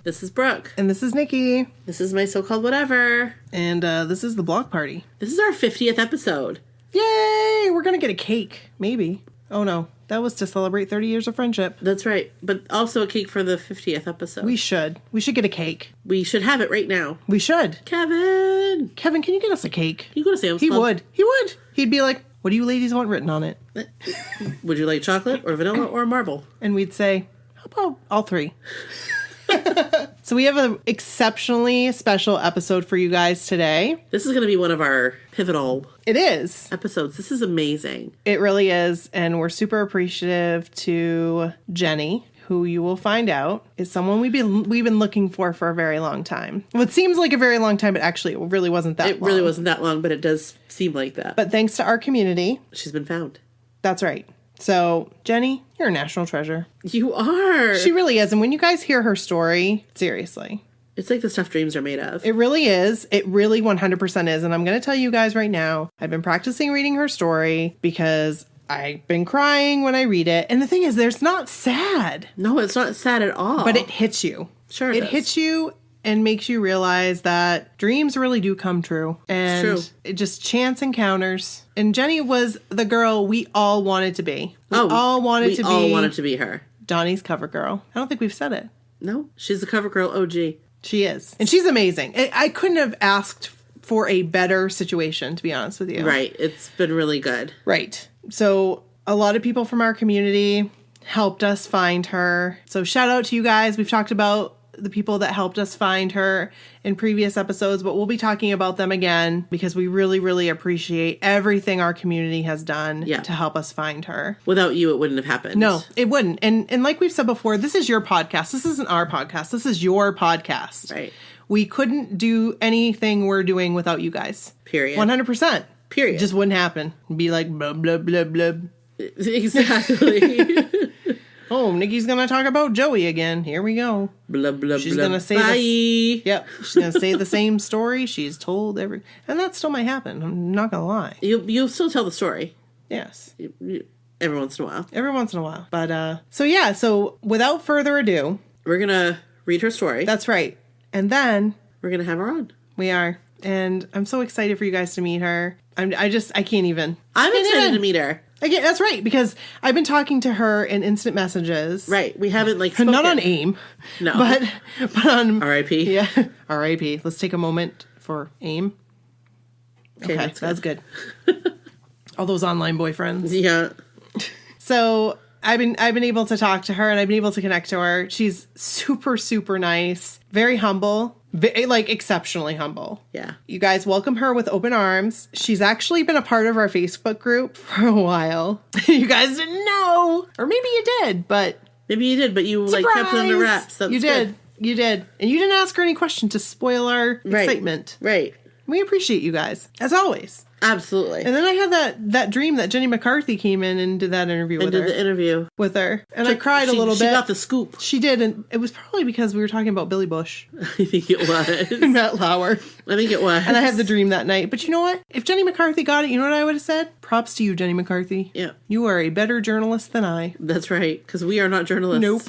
This is Brooke. And this is Nikki. This is my so-called whatever. And this is the block party. This is our 50th episode. Yay! We're going to get a cake. Maybe. Oh, no. That was to celebrate 30 years of friendship. That's right. But also a cake for the 50th episode. We should. We should get a cake. We should have it right now. We should. Kevin, can you get us a cake? Can you go to Sam's Club? He would. He'd be like, what do you ladies want written on it? Would you like chocolate or vanilla or marble? And we'd say, how about all three? So we have an exceptionally special episode for you guys today. This is going to be one of our pivotal episodes. This is amazing. It really is. And we're super appreciative to Jenny, who you will find out is someone we've been looking for a very long time. Well, it seems like a very long time, but actually it really wasn't that long. It really wasn't that long, but it does seem like that. But thanks to our community, she's been found. That's right. So, Jenny, you're a national treasure. You are. She really is. And when you guys hear her story, seriously. It's like the stuff dreams are made of. It really is. It really 100% is. And I'm going to tell you guys right now, I've been practicing reading her story because I've been crying when I read it. And the thing is, there's not sad. No, it's not sad at all. But it hits you. Sure it hits you and makes you realize that dreams really do come true. And it's true. It just chance encounters. And Jenny was the girl we all wanted to be. We all wanted to be her. Donnie's cover girl. I don't think we've said it. No, she's the cover girl OG. She is. And she's amazing. I couldn't have asked for a better situation, to be honest with you. Right. It's been really good. Right. So a lot of people from our community helped us find her. So shout out to you guys. We've talked about the people that helped us find her in previous episodes, but we'll be talking about them again because we really, really appreciate everything our community has done to help us find her. Without you, it wouldn't have happened. No, it wouldn't. And like we've said before, this is your podcast. This isn't our podcast. This is your podcast. Right. We couldn't do anything we're doing without you guys. Period. 100%. Period. It just wouldn't happen. It'd be like, blah, blah, blah, blah. Exactly. Oh, Nikki's going to talk about Joey again. Here we go. Blah, blah, she's blah. Gonna say bye. Yep. She's going to say the same story she's told and that still might happen. I'm not going to lie. You'll still tell the story. Yes. Every once in a while. Every once in a while. But, so without further ado. We're going to read her story. That's right. And then. We're going to have her on. We are. And I'm so excited for you guys to meet her. I can't even. I'm excited to meet her. Again, that's right, because I've been talking to her in instant messages. Right. We haven't, spoken. Not on AIM. No. But on... R.I.P. Yeah. R.I.P. Let's take a moment for AIM. Okay, that's good. All those online boyfriends. Yeah. So I've been able to talk to her, and I've been able to connect to her. She's super, super nice. Very humble. Exceptionally humble. Yeah. You guys welcome her with open arms. She's actually been a part of our Facebook group for a while. You guys didn't know. Or maybe you did, but... Maybe you did, but you surprise! Kept it under wraps. That's you did. Good. You did. And you didn't ask her any questions to spoil our excitement. Right. We appreciate you guys, as always. Absolutely. And then I had that dream that Jenny McCarthy came in and did that interview with her. And did the interview. With her. And I cried a little bit. She got the scoop. She did, and it was probably because we were talking about Billy Bush. I think it was. Matt Lauer. I think it was. And I had the dream that night. But you know what? If Jenny McCarthy got it, you know what I would have said? Props to you, Jenny McCarthy. Yeah. You are a better journalist than I. That's right, because we are not journalists. Nope.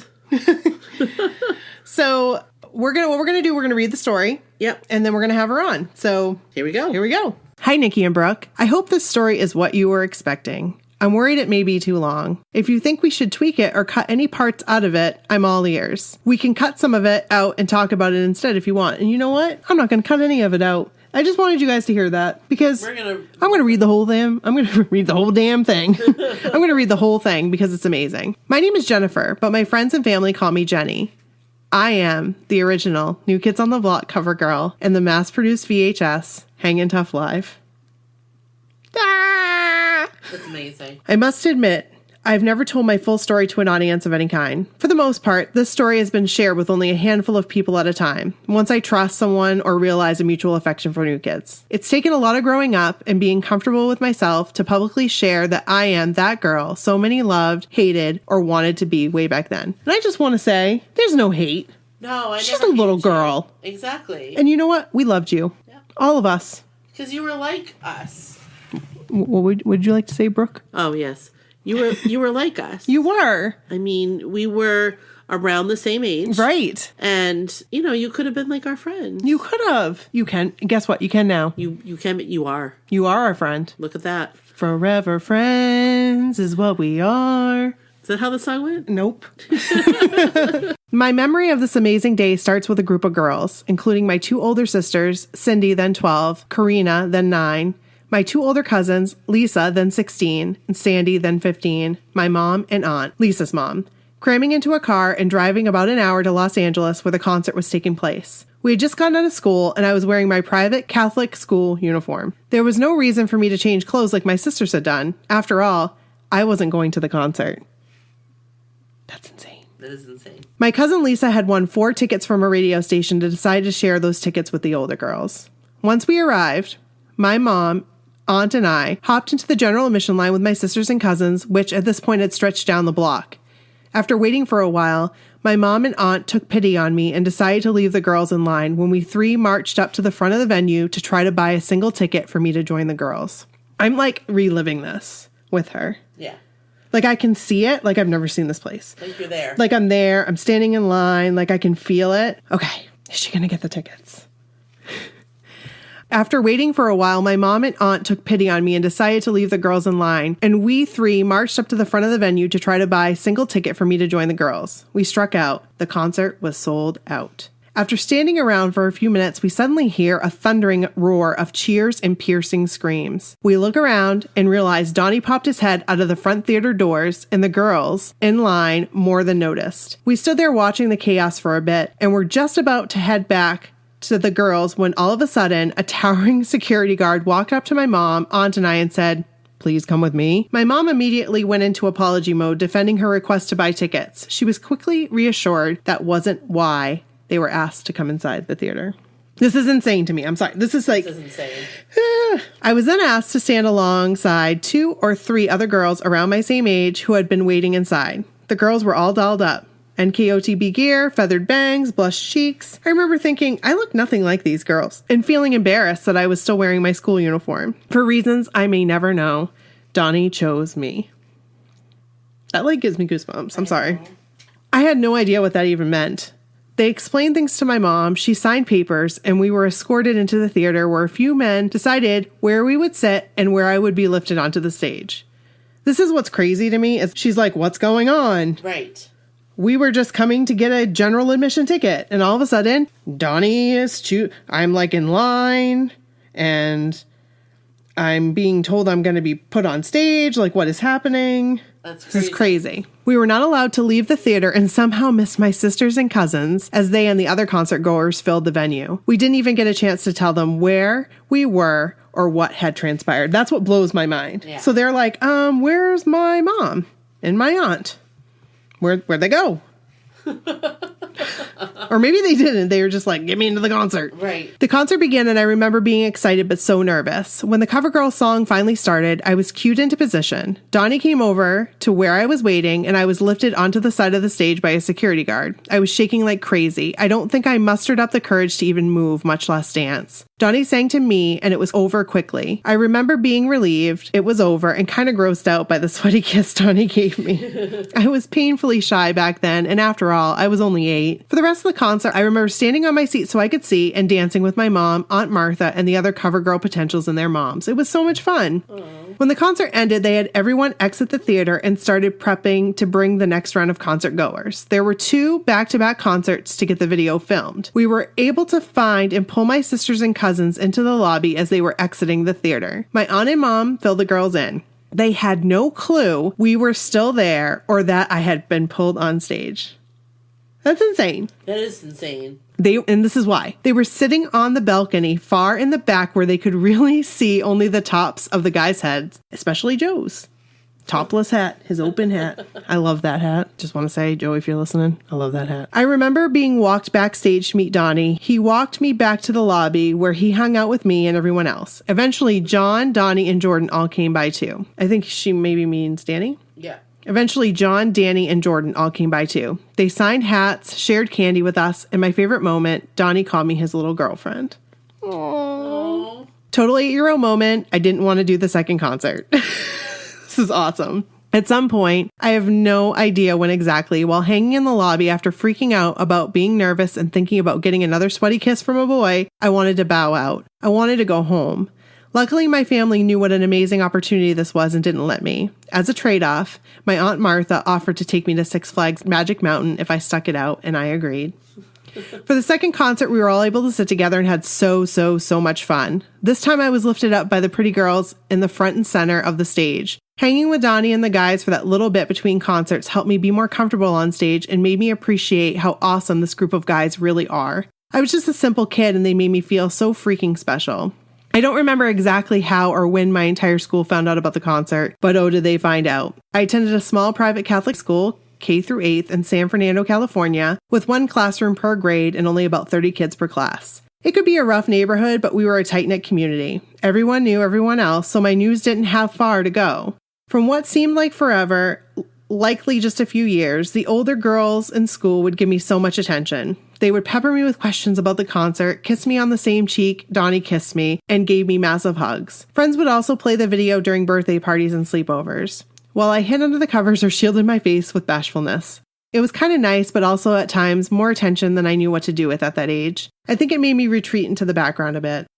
So what we're gonna read the story. Yep. And then we're gonna have her on. So Here we go. Hi, Nikki and Brooke. I hope this story is what you were expecting. I'm worried it may be too long. If you think we should tweak it or cut any parts out of it, I'm all ears. We can cut some of it out and talk about it instead if you want. And you know what? I'm not going to cut any of it out. I just wanted you guys to hear that because I'm going to read the whole thing. I'm going to read the whole damn thing. I'm going to read the whole thing because it's amazing. My name is Jennifer, but my friends and family call me Jenny. I am the original New Kids on the Block cover girl in the mass-produced VHS Hangin Tough Live. Ah! That's amazing. I must admit, I've never told my full story to an audience of any kind. For the most part, this story has been shared with only a handful of people at a time, once I trust someone or realize a mutual affection for New Kids. It's taken a lot of growing up and being comfortable with myself to publicly share that I am that girl so many loved, hated, or wanted to be way back then. And I just want to say, there's no hate. No, She's a little girl. Exactly. And you know what? We loved you. Yeah. All of us. Because you were like us. What would you like to say, Brooke? Oh, yes. You were like us. You were. I mean, we were around the same age. Right. And, you know, you could have been like our friend. You could have. You can. Guess what? You can now. You can, but you are. You are our friend. Look at that. Forever friends is what we are. Is that how the song went? Nope. My memory of this amazing day starts with a group of girls, including my 2 older sisters, Cindy, then 12, Karina, then 9, my 2 older cousins, Lisa, then 16, and Sandy, then 15, my mom and aunt, Lisa's mom, cramming into a car and driving about an hour to Los Angeles where the concert was taking place. We had just gotten out of school and I was wearing my private Catholic school uniform. There was no reason for me to change clothes like my sisters had done. After all, I wasn't going to the concert. That's insane. That is insane. My cousin Lisa had won 4 tickets from a radio station to decide to share those tickets with the older girls. Once we arrived, my mom, aunt, and I hopped into the general admission line with my sisters and cousins, which at this point had stretched down the block. After waiting for a while, my mom and aunt took pity on me and decided to leave the girls in line when we 3 marched up to the front of the venue to try to buy a single ticket for me to join the girls. I'm like reliving this with her. Yeah. Like I can see it. Like I've never seen this place. Like you're there. Like I'm there. I'm standing in line. Like I can feel it. Okay. Is she going to get the tickets? After waiting for a while, my mom and aunt took pity on me and decided to leave the girls in line. And we 3 marched up to the front of the venue to try to buy a single ticket for me to join the girls. We struck out. The concert was sold out. After standing around for a few minutes, we suddenly hear a thundering roar of cheers and piercing screams. We look around and realize Donnie popped his head out of the front theater doors, and the girls, in line, more than noticed. We stood there watching the chaos for a bit, and were just about to head back to the girls when all of a sudden, a towering security guard walked up to my mom, aunt, and I and said, "Please come with me." My mom immediately went into apology mode, defending her request to buy tickets. She was quickly reassured that wasn't why they were asked to come inside the theater. This is insane to me. I'm sorry. This is insane. I was then asked to stand alongside 2 or 3 other girls around my same age who had been waiting inside. The girls were all dolled up. NKOTB gear, feathered bangs, blushed cheeks. I remember thinking, I look nothing like these girls, and feeling embarrassed that I was still wearing my school uniform. For reasons I may never know, Donnie chose me. That gives me goosebumps. I'm sorry. I had no idea what that even meant. They explained things to my mom, she signed papers, and we were escorted into the theater where a few men decided where we would sit and where I would be lifted onto the stage. This is what's crazy to me, is she's like, what's going on? Right. We were just coming to get a general admission ticket, and all of a sudden, Donnie is I'm in line, and I'm being told I'm going to be put on stage. What is happening? That's crazy. This is crazy. We were not allowed to leave the theater and somehow missed my sisters and cousins as they and the other concert goers filled the venue. We didn't even get a chance to tell them where we were or what had transpired. That's what blows my mind. Yeah. So they're like, where's my mom and my aunt? Where'd they go? Or maybe they didn't. They were just like, get me into the concert. Right. The concert began and I remember being excited but so nervous. When the CoverGirl song finally started, I was cued into position. Donnie came over to where I was waiting and I was lifted onto the side of the stage by a security guard. I was shaking like crazy. I don't think I mustered up the courage to even move, much less dance. Donnie sang to me and it was over quickly. I remember being relieved it was over and kind of grossed out by the sweaty kiss Donnie gave me. I was painfully shy back then, and after all, I was only 8. For the rest of the concert, I remember standing on my seat so I could see and dancing with my mom, Aunt Martha, and the other CoverGirl potentials and their moms. It was so much fun. Aww. When the concert ended, they had everyone exit the theater and started prepping to bring the next round of concert goers. There were 2 back-to-back concerts to get the video filmed. We were able to find and pull my sisters and cousins into the lobby as they were exiting the theater. My aunt and mom filled the girls in. They had no clue we were still there or that I had been pulled on stage. That's insane. That is insane. And this is why. They were sitting on the balcony far in the back where they could really see only the tops of the guys' heads, especially Joe's. Topless hat, his open hat. I love that hat. Just want to say, Joe, if you're listening, I love that hat. I remember being walked backstage to meet Donnie. He walked me back to the lobby where he hung out with me and everyone else. Eventually, John, Donnie, and Jordan all came by too. I think she maybe means Danny. Yeah. Eventually, John, Danny, and Jordan all came by too. They signed hats, shared candy with us, and my favorite moment, Donnie called me his little girlfriend. Aww. Total 8-year-old moment. I didn't want to do the second concert. This is awesome. At some point, I have no idea when exactly, while hanging in the lobby after freaking out about being nervous and thinking about getting another sweaty kiss from a boy, I wanted to bow out. I wanted to go home. Luckily, my family knew what an amazing opportunity this was and didn't let me. As a trade-off, my Aunt Martha offered to take me to Six Flags Magic Mountain if I stuck it out, and I agreed. For the second concert, we were all able to sit together and had so much fun. This time I was lifted up by the pretty girls in the front and center of the stage. Hanging with Donnie and the guys for that little bit between concerts helped me be more comfortable on stage and made me appreciate how awesome this group of guys really are. I was just a simple kid and they made me feel so freaking special. I don't remember exactly how or when my entire school found out about the concert, but oh, did they find out. I attended a small private Catholic school, K through 8th, in San Fernando, California, with one classroom per grade and only about 30 kids per class. It could be a rough neighborhood, but we were a tight-knit community. Everyone knew everyone else, so my news didn't have far to go. From what seemed like forever, likely just a few years, the older girls in school would give me so much attention. They would pepper me with questions about the concert, kiss me on the same cheek Donnie kissed me, and gave me massive hugs. Friends would also play the video during birthday parties and sleepovers, while I hid under the covers or shielded my face with bashfulness. It was kind of nice, but also at times more attention than I knew what to do with at that age. I think it made me retreat into the background a bit.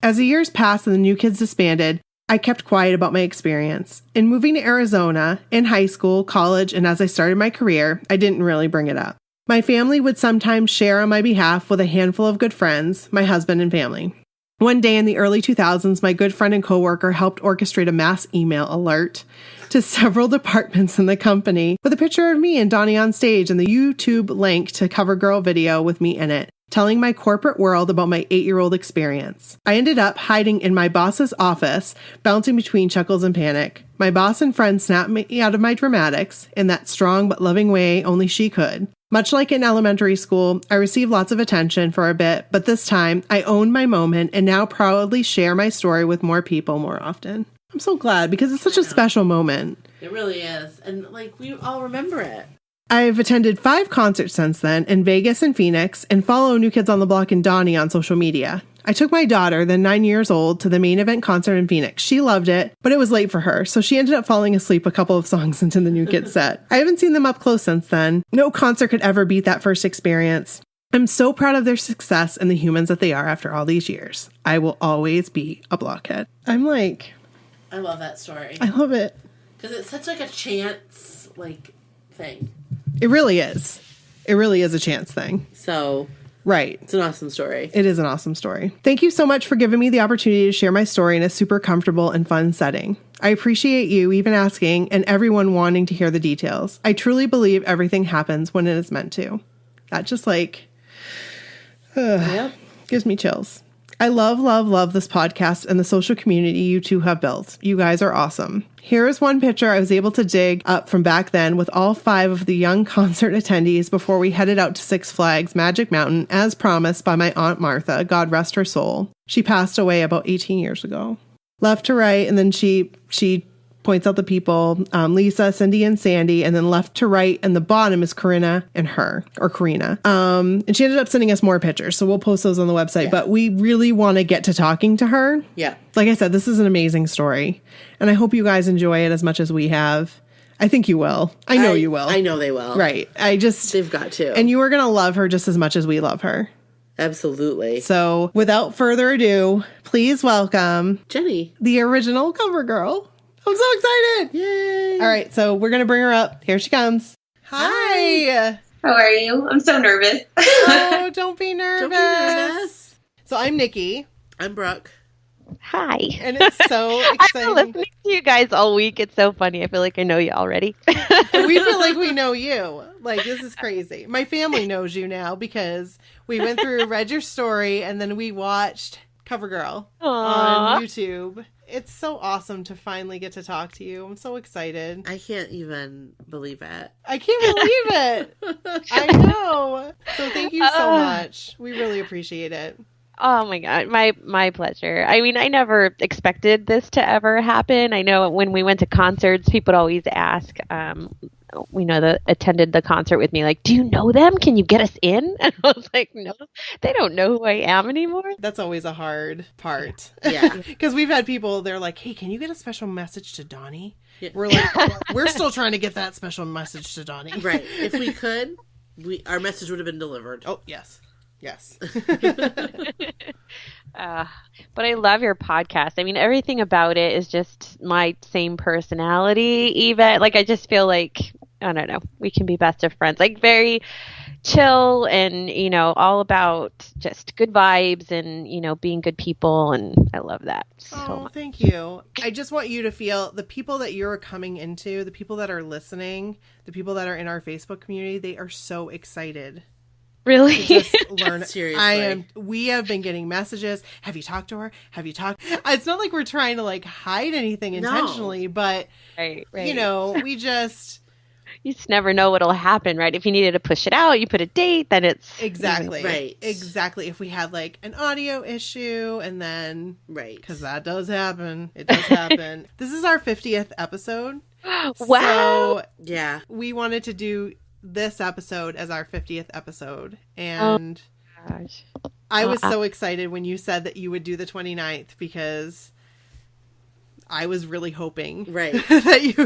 As the years passed and the New Kids disbanded, I kept quiet about my experience. In moving to Arizona, in high school, college, and as I started my career, I didn't really bring it up. My family would sometimes share on my behalf with a handful of good friends, my husband and family. One day in the early 2000s, my good friend and coworker helped orchestrate a mass email alert to several departments in the company with a picture of me and Donnie on stage and the YouTube link to CoverGirl video with me in it, telling my corporate world about my 8-year-old experience. I ended up hiding in my boss's office, bouncing between chuckles and panic. My boss and friend snapped me out of my dramatics in that strong but loving way only she could. Much like in elementary school, I received lots of attention for a bit, but this time I owned my moment and now proudly share my story with more people more often. I'm so glad because it's such a special moment. It really is. And we all remember it. I've attended 5 concerts since then in Vegas and Phoenix and follow New Kids on the Block and Donnie on social media. I took my daughter, then 9 years old, to the main event concert in Phoenix. She loved it, but it was late for her, so she ended up falling asleep a couple of songs into the New Kids set. I haven't seen them up close since then. No concert could ever beat that first experience. I'm so proud of their success and the humans that they are after all these years. I will always be a blockhead. I love that story. I love it. Because it's such a chance, thing. It really is. It really is a chance thing. So, right. It's an awesome story. It is an awesome story. Thank you so much for giving me the opportunity to share my story in a super comfortable and fun setting. I appreciate you even asking and everyone wanting to hear the details. I truly believe everything happens when it is meant to. That just gives me chills. I love this podcast and the social community you two have built. You guys are awesome. Here is one picture I was able to dig up from back then with all 5 of the young concert attendees before we headed out to Six Flags Magic Mountain as promised by my Aunt Martha, God rest her soul. She passed away about 18 years ago. Left to right, and then she points out the people, Lisa, Cindy, and Sandy, and then left to right, and the bottom is Corinna and her, or Karina. And she ended up sending us more pictures, so we'll post those on the website, but we really want to get to talking to her. Yeah. Like I said, this is an amazing story, and I hope you guys enjoy it as much as we have. I think you will. I know you will. I know they will. Right. They've got to. And you are going to love her just as much as we love her. Absolutely. So, without further ado, please welcome Jenny, the original cover girl. I'm so excited. Yay. All right, so we're going to bring her up. Here she comes. Hi. How are you? I'm so nervous. Oh, don't be nervous. So I'm Nikki. I'm Brooke. Hi. And it's so exciting. I've been listening to you guys all week. It's so funny. I feel like I know you already. We feel like we know you. This is crazy. My family knows you now because we went through, read your story, and then we watched CoverGirl on YouTube. It's so awesome to finally get to talk to you. I'm so excited. I can't even believe it. I can't believe it. I know. So thank you so much. We really appreciate it. Oh my God, my pleasure. I mean, I never expected this to ever happen. I know when we went to concerts, people would always ask, that attended the concert with me, like, do you know them? Can you get us in? And I was like, no, they don't know who I am anymore. That's always a hard part. Yeah. Because we've had people, they're like, hey, can you get a special message to Donnie? Yeah. We're like, we're still trying to get that special message to Donnie. Right. If we could, our message would have been delivered. Oh, yes. Yes. But I love your podcast. I mean, everything about it is just my same personality, even. Like, I just feel like, I don't know, we can be best of friends. Like, very chill and, all about just good vibes and, being good people. And I love that so much. Thank you. I just want you to feel the people that you're coming into, the people that are listening, the people that are in our Facebook community, they are so excited. Really? Just learn. Seriously. We have been getting messages. Have you talked to her? Have you talked? It's not like we're trying to like hide anything intentionally, but right. We just. You just never know what'll happen, right? If you needed to push it out, you put a date, then it's exactly right. Exactly. If we had like an audio issue, and then because that does happen, it does happen. This is our 50th episode. Wow. So yeah, we wanted to do this episode as our 50th episode, and gosh. I was so excited when you said that you would do the 29th because I was really hoping that you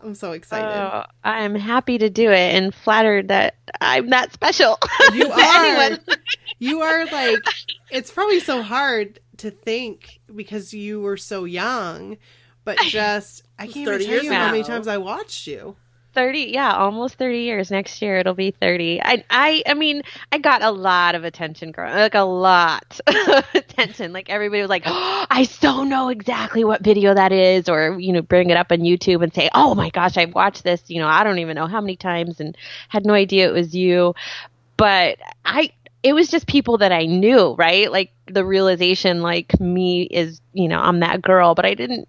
I'm so excited. I'm happy to do it and flattered that I'm that special. You are. You are like, it's probably so hard to think because you were so young, but just I can't even tell you how many times I watched you. 30, almost 30 years. Next year it'll be 30. I mean, I got a lot of attention growing, like a lot of attention. Like everybody was like, oh, I so know exactly what video that is, or bring it up on YouTube and say, oh my gosh, I've watched this. I don't even know how many times, and had no idea it was you. But it was just people that I knew, right? Like the realization, like me is, I'm that girl. But I didn't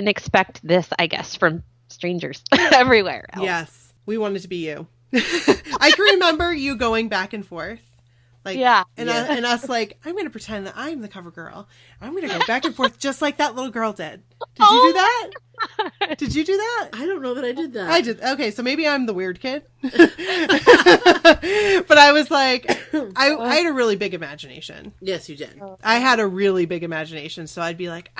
expect this, I guess, from strangers everywhere else. Yes, we wanted to be you. I can remember you going back and forth. Like, and us like, I'm going to pretend that I'm the cover girl. I'm going to go back and forth just like that little girl did. Did you do that? Did you do that? I don't know that I did that. I did. Okay, so maybe I'm the weird kid. But I was like, I had a really big imagination. Yes, you did. I had a really big imagination, so I'd be like,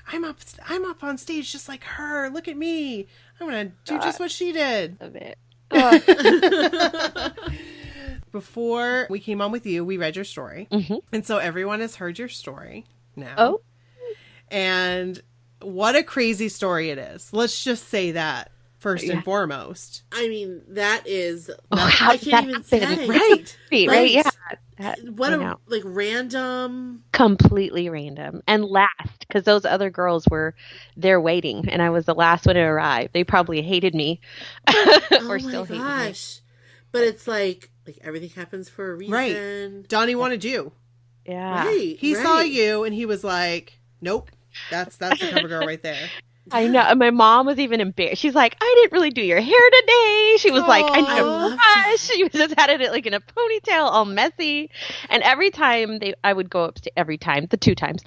I'm up on stage just like her. Look at me. I'm going to do just what she did. A bit. Before we came on with you, we read your story. Mm-hmm. And so everyone has heard your story now. Oh. And what a crazy story it is. Let's just say that first and foremost. I mean, that is... how I can't even say. Right. Right, yeah. What a, random... Completely random. And last, because those other girls were there waiting, and I was the last one to arrive. They probably hated me. Or still hate me. But it's like everything happens for a reason. Right. Donnie wanted you. Yeah. Right. He saw you and he was like, nope, that's the cover girl right there. I know. And my mom was even embarrassed. She's like, I didn't really do your hair today. She was like, I need a brush. She just had it like in a ponytail, all messy. And every time I would go upstairs, the 2 times.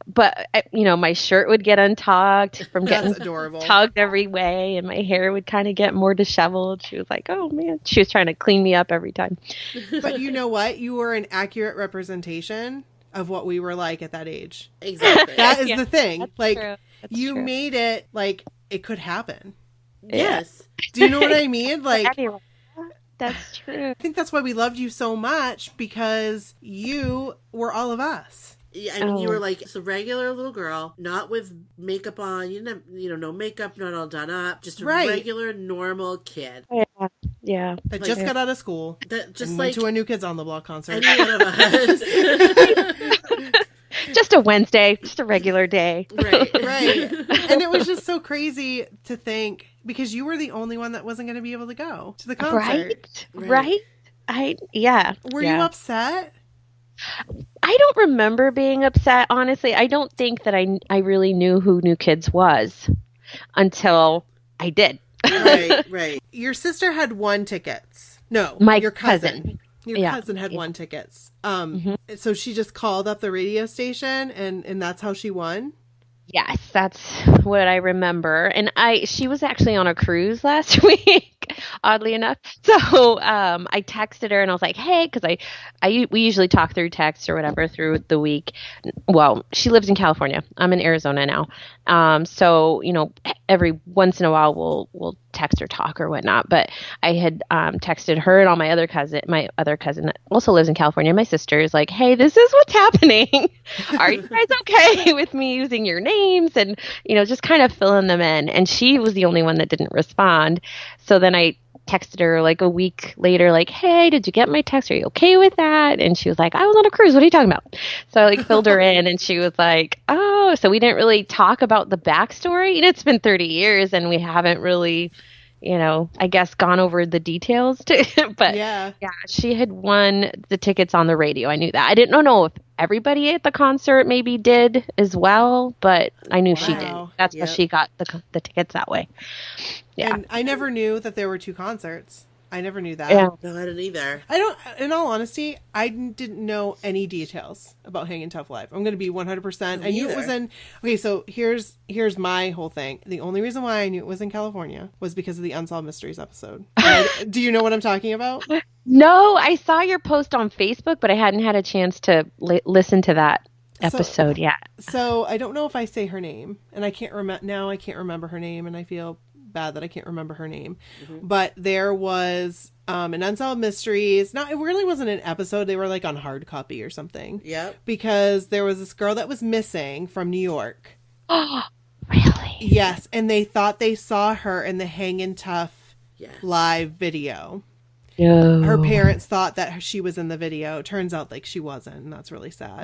But, my shirt would get untucked from getting tugged every way. And my hair would kind of get more disheveled. She was like, oh, man. She was trying to clean me up every time. But you know what? You were an accurate representation of what we were like at that age. Exactly. That is the thing. That's like, true. you made it like it could happen. Yes. Do you know what I mean? Like, that's true. I think that's why we loved you so much, because you were all of us. Yeah, I mean, you were like a regular little girl, not with makeup on, no makeup, not all done up, just a regular, normal kid. Yeah. That just got out of school. That just went to a New Kids on the Block concert. Any one of us. Just a Wednesday, just a regular day. Right. And it was just so crazy to think, because you were the only one that wasn't going to be able to go to the concert. Right. Were you upset? I don't remember being upset, honestly. I don't think that I really knew who New Kids was until I did. Right. Your sister had 1 tickets. No, my your cousin. Your cousin had won tickets. So she just called up the radio station and that's how she won? Yes, that's what I remember. And she was actually on a cruise last week, oddly enough. So I texted her and I was like, hey, because we usually talk through text or whatever through the week. Well, she lives in California. I'm in Arizona now. So, every once in a while we'll text or talk or whatnot. But I had texted her and all my other cousin that also lives in California, my sister, is like, hey, this is what's happening. Are you guys okay with me using your names? And, just kind of filling them in. And she was the only one that didn't respond. So then I texted her like a week later, like, hey, did you get my text? Are you okay with that? And she was like, I was on a cruise. What are you talking about? So I filled her in and she was like, oh, so we didn't really talk about the backstory. It's been 30 years and we haven't really, I guess gone over the details too. But yeah, she had won the tickets on the radio. I knew that. I didn't know if everybody at the concert maybe did as well, but I knew she did. That's why she got the tickets that way. Yeah. And I never knew that there were 2 concerts. I never knew that. Yeah. No, I didn't either. In all honesty, I didn't know any details about Hangin' Tough Live. I'm going to be 100%. I knew it was in, okay, so here's my whole thing. The only reason why I knew it was in California was because of the Unsolved Mysteries episode. Do you know what I'm talking about? No, I saw your post on Facebook, but I hadn't had a chance to listen to that episode yet. So I don't know if I say her name, and I can't remember her name, and I feel bad that I can't remember her name. But there was an Unsolved Mysteries. It really wasn't an episode. They were like on hard copy or something. Yep. Because there was this girl that was missing from New York. Oh, really? Yes, and they thought they saw her in the Hangin' Tough Live video. No. Her parents thought that she was in the video. Turns out like she wasn't, and that's really sad.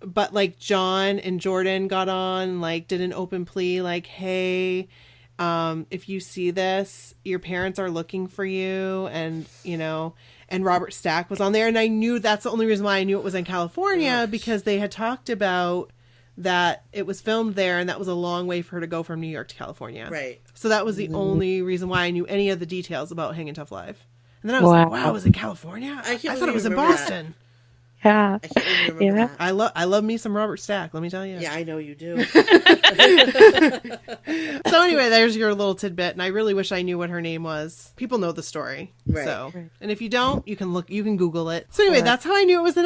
But like John and Jordan got on, like did an open plea, like, hey, if you see this, your parents are looking for you, and and Robert Stack was on there, and I knew that's the only reason why I knew it was in California, because they had talked about that it was filmed there, and that was a long way for her to go from New York to California. Right. So that was the only reason why I knew any of the details about Hangin' Tough Live. And then I was like, wow, it was in California? I thought it was in Boston. Yeah. I can't even remember that. I love me some Robert Stack, let me tell you. Yeah, I know you do. So anyway, there's your little tidbit, and I really wish I knew what her name was. People know the story. Right. So, and if you don't, you can Google it. So anyway, that's how I knew it was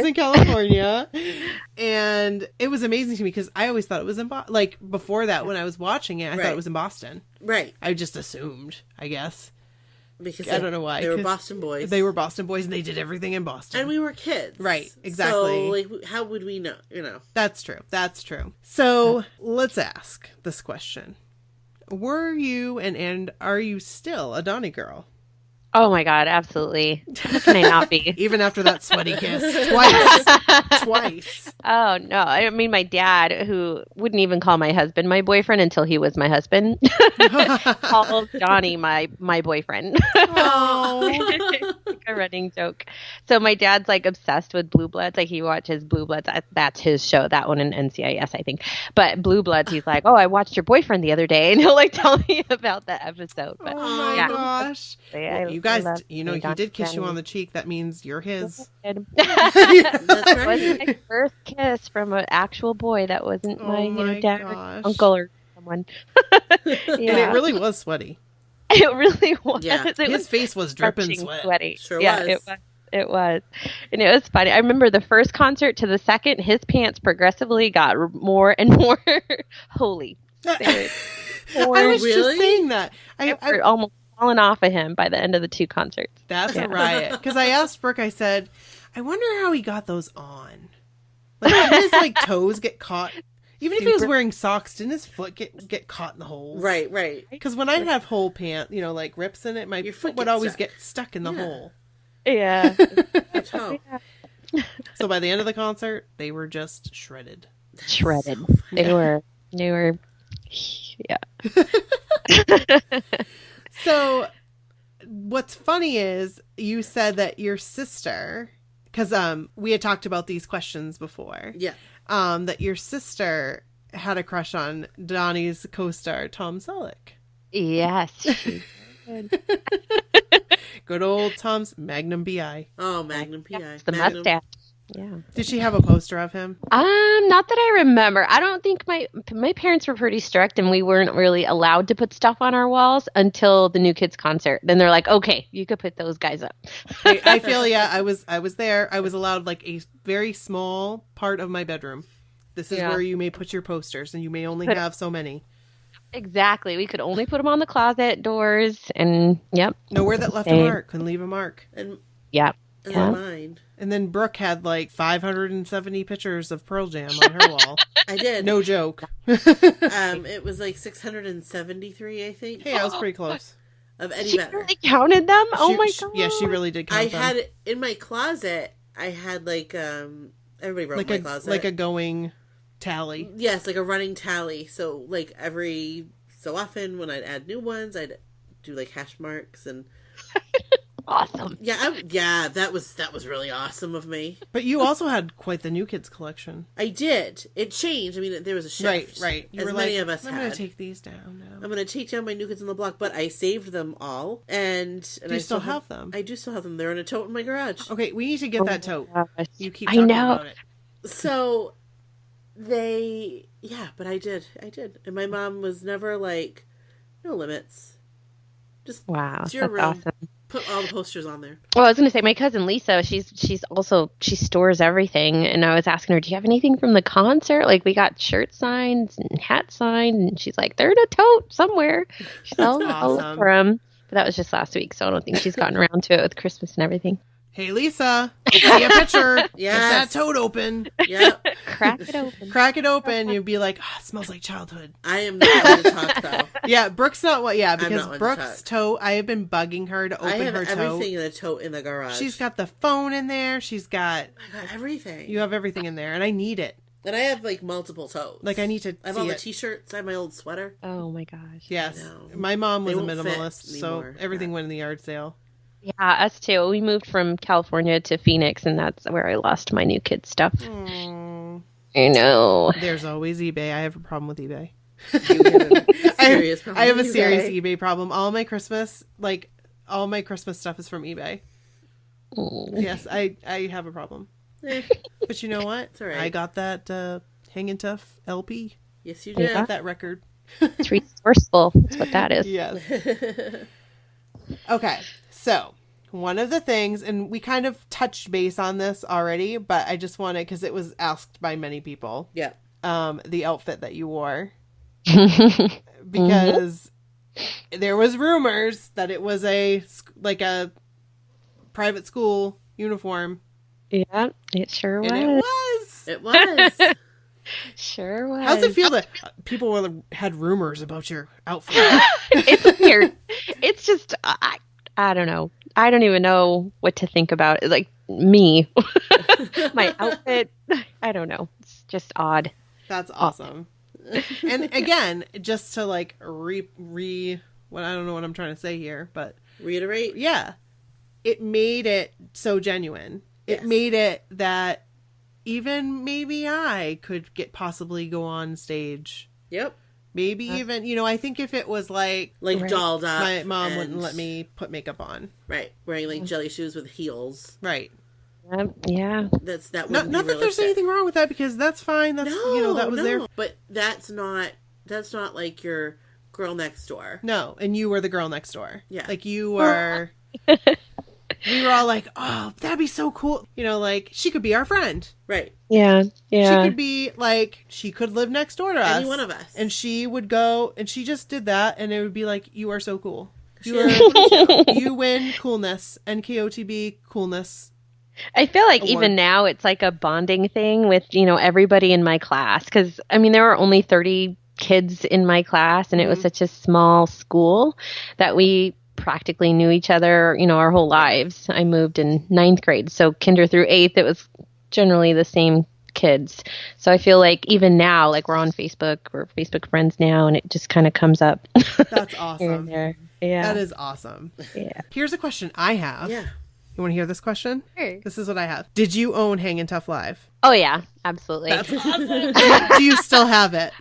in California. And it was amazing to me because I always thought it was in before that, when I was watching it, I thought it was in Boston. Right. I just assumed, I guess. Because I don't know why. They were Boston boys. They were Boston boys, and they did everything in Boston. And we were kids. Right, exactly. So, how would we know, That's true. So, let's ask this question. Were you and are you still a Donnie girl? Oh my God, absolutely. How can I not be? Even after that sweaty kiss. Twice. Oh, no. I mean, my dad, who wouldn't even call my husband my boyfriend until he was my husband, called Donnie my boyfriend. Oh. Like a running joke. So my dad's like obsessed with Blue Bloods. Like he watches Blue Bloods. That's his show. That one in NCIS, I think. But Blue Bloods, he's like, oh, I watched your boyfriend the other day. And he'll like tell me about that episode. But, oh my gosh. So, you guys, he did kiss you on the cheek. That means you're his. That's right. That was my first kiss from an actual boy. That wasn't my dad or uncle or someone. And it really was sweaty. It really was. Yeah. His face was dripping sweat. Sweaty. Sure yeah, was. It was. And it was funny. I remember the first concert to the second, his pants progressively got more and more holy. I was just saying that. I almost falling off of him by the end of the 2 concerts. That's a riot. Because I asked Brooke, I said, I wonder how he got those on. Like, did his toes get caught? Even if he was wearing socks, didn't his foot get caught in the holes? Right. Because when I'd have whole pant, rips in it, my foot would always get stuck in the hole. Yeah. So by the end of the concert, they were just shredded. Shredded. They were, yeah. So what's funny is you said that your sister, because we had talked about these questions before. Yeah. That your sister had a crush on Donnie's co-star, Tom Selleck. Yes. She did. Good old Tom's Magnum PI. Oh, Magnum PI. That's the Magnum. mustache. Yeah. Did she have a poster of him? Not that I remember. I don't think my parents were pretty strict, and we weren't really allowed to put stuff on our walls until the New Kids concert. Then they're like, okay, you could put those guys up. I feel, I was there. I was allowed like a very small part of my bedroom. This is where you may put your posters, and you may only have so many. Exactly. We could only put them on the closet doors, and Nowhere that left a mark. Couldn't leave a mark. And then mine. And then Brooke had like 570 pictures of Pearl Jam on her wall. I did. No joke. It was like 673, I think. Hey, I was pretty close. Of Eddie she Vedder. really counted them. Oh my god! Yeah, she really did count them. I had in my closet. I had like everybody wrote like in my closet like a going tally. Yes, like a running tally. So like every so often when I'd add new ones, I'd do like hash marks and. Awesome. Yeah, that was really awesome of me. But you also had quite the New Kids collection. I did. It changed. I mean, there was a shift. Right. You as were many like, of us I'm had. going to take these down now. I'm going to take down my New Kids on the Block, but I saved them all, and Do you still have them? I do still have them. They're in a tote in my garage. Okay, we need to get that tote. Gosh. You keep talking about it. So but I did, and my mom was never like, no limits. Just Wow, it's your that's room. awesome. Put all the posters on there. Well, I was going to say, my cousin Lisa, she stores everything, and I was asking her, do you have anything from the concert? Like, we got shirt signs and hat signs, and she's like, they're in a tote somewhere. She's all awesome. for them. But that was just last week, so I don't think she's gotten around to it with Christmas and everything. Hey, Lisa, see a picture. Yes. Get that tote open. Yeah. Crack it open. Crack it open. You'd be like, it smells like childhood. I am not going to talk, though. Yeah, Brooke's not what. Yeah, because not one to Brooke's talk. tote, I have been bugging her to I open have her tote. everything in a tote in the garage. She's got the phone in there. I got everything. You have everything in there, and I need it. And I have like multiple totes. Like I need to I have see all the it. T-shirts. I have my old sweater. Oh, my gosh. Yes, No. my mom was a They won't minimalist, fit so anymore. everything went in the yard sale. Yeah, us too. We moved from California to Phoenix, and that's where I lost my New Kids stuff. Mm. I know. There's always eBay. I have a problem with eBay. You have a serious problem I have a with serious eBay. eBay problem. All my Christmas stuff is from eBay. Mm. Yes, I have a problem. Eh, But you know what? It's all right. I got that Hangin Tough LP. yes, you Yeah. did. Got that record. It's resourceful. That's what that is. Yes. Okay, so one of the things, and we kind of touched base on this already, but I just wanted, because it was asked by many people, Yeah. the outfit that you wore. Because there was rumors that it was a private school uniform. Yeah, it sure was. And it was. It was. Sure was. How's it feel that people had rumors about your outfit? It's weird. It's just, I don't know. I don't even know what to think about it. Like, me. My outfit. I don't know. It's just odd. That's awesome. And again, just to like well, I don't know what I'm trying to say here, but Reiterate. yeah, it made it so genuine. Yes. It made it that even maybe I could possibly go on stage. Yep. Maybe even, I think if it was like Like Right. dolled up. my mom and- wouldn't let me put makeup on. Right. Wearing like jelly shoes with heels. Right. Yeah. That Not wouldn't that be there's realistic. anything wrong with that, because that's fine. That's, that was there. But that's not like your girl next door. No, and you were the girl next door. Yeah. Like you were. We were all like, oh, that'd be so cool. Like she could be our friend. Right. Yeah. Yeah. She could be like, she could live next door to us. Any one of us. And she would go, and she just did that, and it would be like, you are so cool. She You are, you win coolness, NKOTB coolness. I feel like Award. even now it's like a bonding thing with, everybody in my class. Because, there were only 30 kids in my class, and it was such a small school that we practically knew each other, our whole lives. I moved in 9th grade. So kinder through 8th, it was generally the same kids. So I feel like even now, like we're on Facebook, we're Facebook friends now, and it just kind of comes up. That's Here awesome. and there. Yeah. That is awesome. Yeah. Here's a question I have. Yeah. You want to hear this question? Sure. This is what I have. Did you own Hangin Tough Live? Oh, yeah. Absolutely. That's awesome. Do you still have it?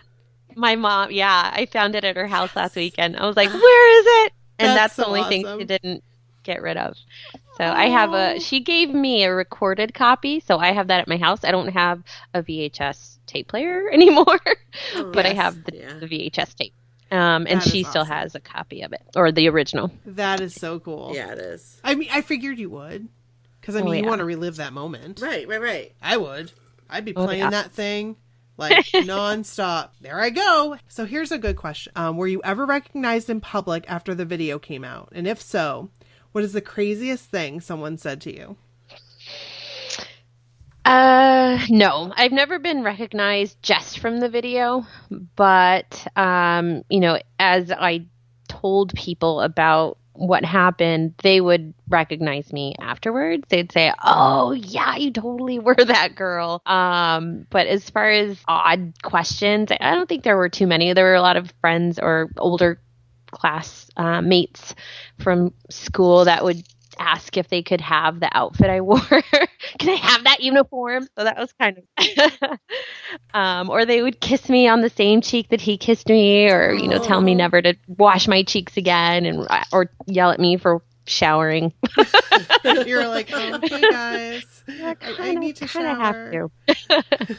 My mom, yeah, I found it at her house last weekend. I was like, where is it? And That's that's the so only thing awesome. she didn't get rid of. So I have she gave me a recorded copy, so I have that at my house. I don't have a VHS tape player anymore, but I have the VHS tape. And she still has a copy of it, or the original. That is so cool. Yeah, it is. I mean, I figured you would. Because, I mean, you want to relive that moment. Right. I would. I'd be playing that thing, like, nonstop. There I go. So here's a good question. Were you ever recognized in public after the video came out? And if so, what is the craziest thing someone said to you? No, I've never been recognized just from the video, but, you know, as I told people about what happened, they would recognize me afterwards. They'd say, "Oh yeah, you totally were that girl." But as far as odd questions, I don't think there were too many. There were a lot of friends or older class mates from school that would ask if they could have the outfit I wore. Can I have that uniform? So that was kind of or they would kiss me on the same cheek that he kissed me, or you know, tell me never to wash my cheeks again, and or yell at me for showering. You're like, oh, hey guys, I need to shower. Have to.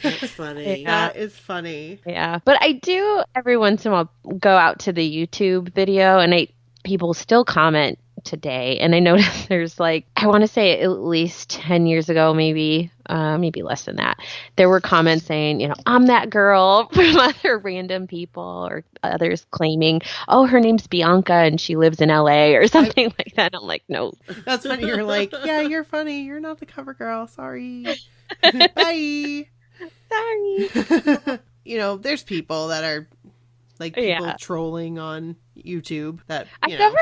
That's funny. That is funny. Yeah, but I do every once in a while go out to the YouTube video, and people still comment today, and I noticed there's like, I want to say at least 10 years ago, maybe less than that, there were comments saying, you know, I'm that girl, from other random people, or others claiming, oh, her name's Bianca and she lives in LA or something like that. I'm like, no. That's funny. You're like, yeah, you're funny. You're not the cover girl. Sorry. Bye. Sorry. You know, there's people that are like people trolling on YouTube that, you know. Never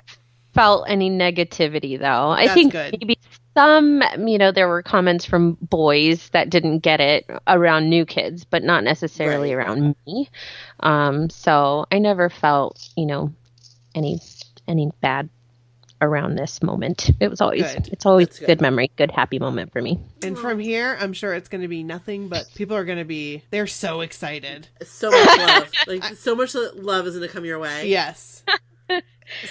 felt any negativity though. I That's think good. Maybe some, you know, there were comments from boys that didn't get it around new kids, but not necessarily around me. So I never felt, you know, any bad around this moment. It was always, it's always good memory, good happy moment for me. And from here, I'm sure it's going to be nothing, but people are going to be, they're so excited. So much love. Like, so much love is going to come your way. Yes.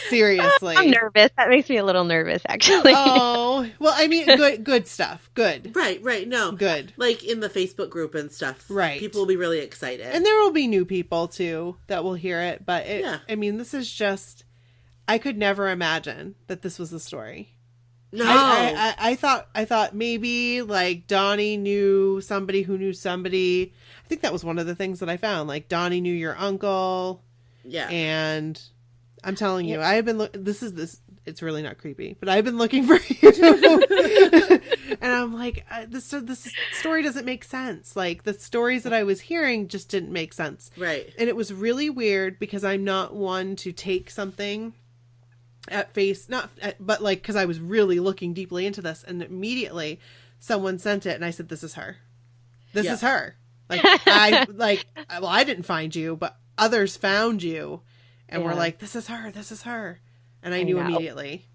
Seriously. I'm nervous. That makes me a little nervous, actually. Oh, well, I mean, good stuff. Good. Right. No. Good. Like in the Facebook group and stuff. Right. People will be really excited. And there will be new people, too, that will hear it. But, I mean, this is just, I could never imagine that this was the story. No. I thought maybe, like, Donnie knew somebody who knew somebody. I think that was one of the things that I found. Like, Donnie knew your uncle. Yeah. And I'm telling you, I have been it's really not creepy, but I've been looking for you. And I'm like, this story doesn't make sense. Like, the stories that I was hearing just didn't make sense. Right. And it was really weird because I'm not one to take something at face, but like, because I was really looking deeply into this, and immediately someone sent it and I said, this is her. This is her. Like, I didn't find you, but others found you. And we're like, this is her. And I knew immediately.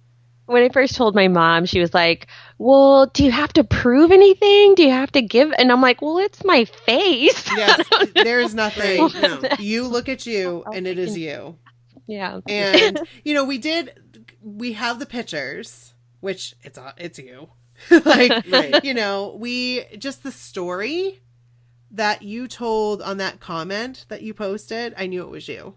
When I first told my mom, she was like, well, do you have to prove anything? Do you have to give? And I'm like, well, it's my face. Yes, there's nothing. No. You look at you and it is you. Yeah. And, you know, we have the pictures, which it's you. Like, right. You know, just the story that you told on that comment that you posted, I knew it was you.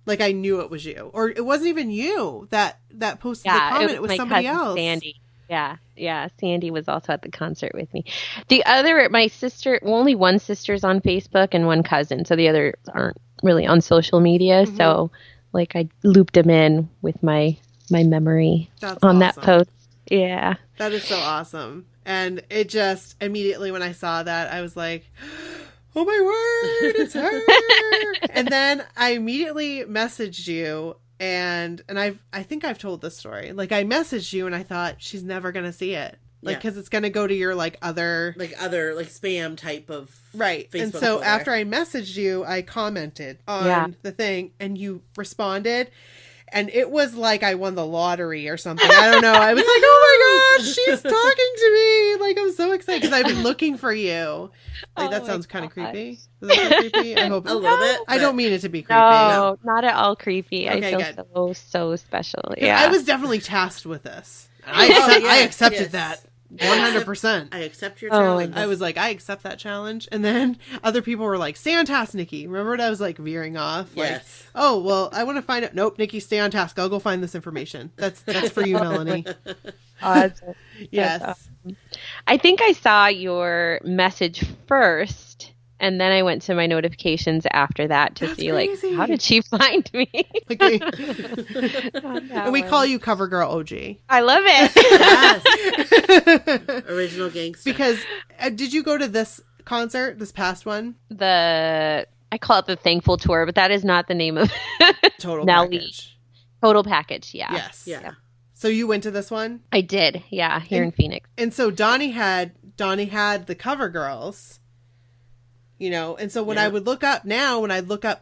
Like, I knew it was you. Or it wasn't even you that posted the comment. It was somebody else. Sandy. Yeah. Sandy was also at the concert with me. My sister, only one sister's on Facebook and one cousin. So the others aren't really on social media. Mm-hmm. So, like, I looped them in with my memory on that post. Yeah. That is so awesome. And it just, immediately when I saw that, I was like, oh my word, it's her. And then I immediately messaged you, and I think I've told this story. Like, I messaged you and I thought, she's never going to see it. Like, because it's going to go to your, other spam type of right. Facebook and so folder. After I messaged you, I commented on the thing, and you responded. And it was like I won the lottery or something. I don't know. I was like, oh my gosh, she's talking to me. Like, I'm so excited because I've been looking for you. Like, that sounds kind of creepy. Is that so creepy? I hope a little bit. I don't mean it to be creepy. No, not at all creepy. Okay, I feel so special. Yeah. I was definitely tasked with this. I accepted yes. that 100%. I accept your challenge. I was like, I accept that challenge. And then other people were like, stay on task, Nikki. Remember when I was like veering off? Yes. Like, oh, well, I want to find out. Nope, Nikki, stay on task. I'll go find this information. That's for you, Melanie. Awesome. Yes. That's awesome. I think I saw your message first. And then I went to my notifications after that to see, crazy. Like, how did she find me? Okay. And we call you Cover Girl OG. I love it. Yes. Original gangster. Because did you go to this concert, this past one? I call it the Thankful Tour, but that is not the name of Total Nelly. Package. Total Package, yeah. Yes. Yeah. So you went to this one? I did, yeah, here in Phoenix. And so Donnie had the Cover Girls. You know, and so when I would look up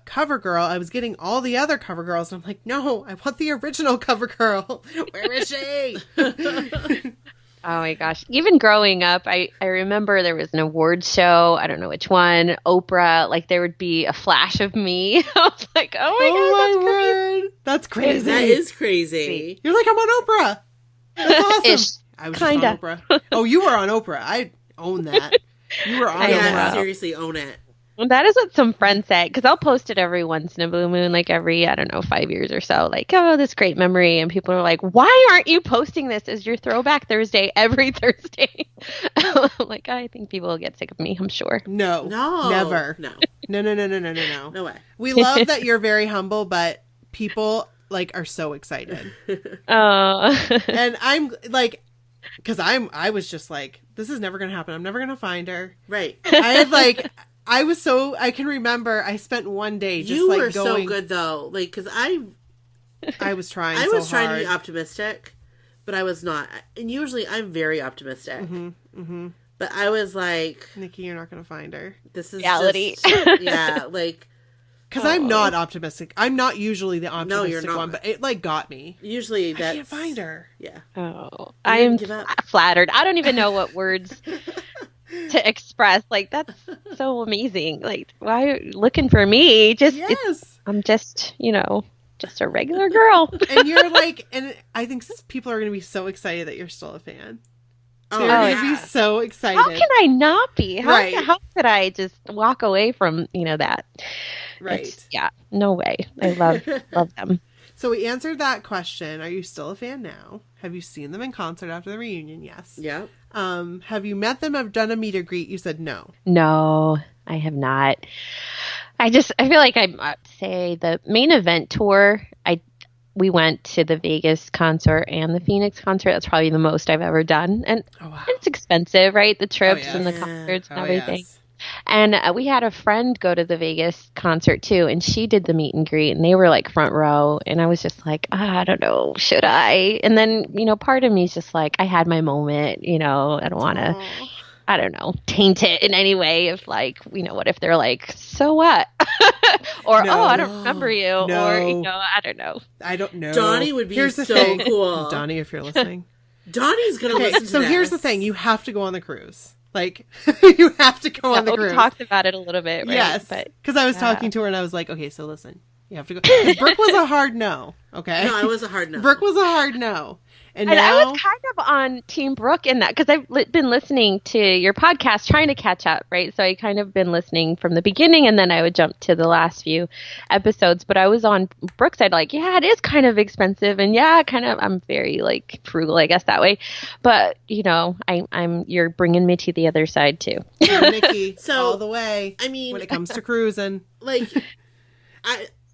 Cover Girl, I was getting all the other Cover Girls. And I'm like, no, I want the original Cover Girl. Where is she? Oh my gosh. Even growing up, I remember there was an award show. I don't know which one. Oprah, like there would be a flash of me. I was like, oh my God, that's crazy. That is crazy. You're like, I'm on Oprah. That's awesome. Ish. I was Kinda. just on Oprah. Oh, you were on Oprah. I own that. You were on Oprah. Seriously, own it. That is what some friends say, because I'll post it every once in a blue moon, like every, 5 years or so, like, oh, this great memory. And people are like, why aren't you posting this as your throwback Thursday every Thursday? I'm like, I think people will get sick of me, I'm sure. No. Never. No. No. No way. We love that you're very humble, but people, like, are so excited. And I'm, like... Because I was just like, this is never going to happen. I'm never going to find her. Right. I can remember I spent one day just you like were going. so good though. Like, because I was trying to be optimistic, but I was not. And usually I'm very optimistic. Mm-hmm, mm-hmm. But I was like, Nikki, you're not going to find her. This is reality. Yeah. Like. Because I'm not optimistic. I'm not usually the optimistic one, but it like got me. Usually that's... I can't find her. Yeah. Oh, I am flattered. I don't even know what words to express. Like, that's so amazing. Like, why are you looking for me? I'm just, just a regular girl. And you're like, and I think people are going to be so excited that you're still a fan. They're going to be so excited. How can I not be? Right. How could I just walk away from, that? Right. No way. I love them. So we answered that question. Are you still a fan now? Have you seen them in concert after the reunion? Yes. Yeah. Have you met them? Have done a meet or greet? You said no. No, I have not. I feel like I say the main event tour, we went to the Vegas concert and the Phoenix concert. That's probably the most I've ever done. And it's expensive, right? The trips and the concerts and everything. Yes. And we had a friend go to the Vegas concert too, and she did the meet and greet, and they were like front row. And I was just like, I don't know, should I? And then, part of me is just like, I had my moment, I don't want to, I don't know, taint it in any way. If like, what if they're like, so what? Or, no, I don't remember you. No. Or, I don't know. I don't know. Donnie would be so cool. Donnie, if you're listening. Donnie's going to listen to so this. Here's the thing. You have to go on the cruise. Like, you have to go on the cruise. We talked about it a little bit, right? Yes. Because I was talking to her and I was like, okay, so listen. You have to go. 'Cause Brooke was a hard no. Okay. No, I was a hard no. Brooke was a hard no. And now, I was kind of on Team Brooke in that, because I've been listening to your podcast, trying to catch up, right? So I kind of been listening from the beginning, and then I would jump to the last few episodes. But I was on Brooke's side, like, yeah, it is kind of expensive, and I'm very like frugal, I guess, that way. But you're bringing me to the other side too. Nikki, all the way. I mean, when it comes to cruising, like,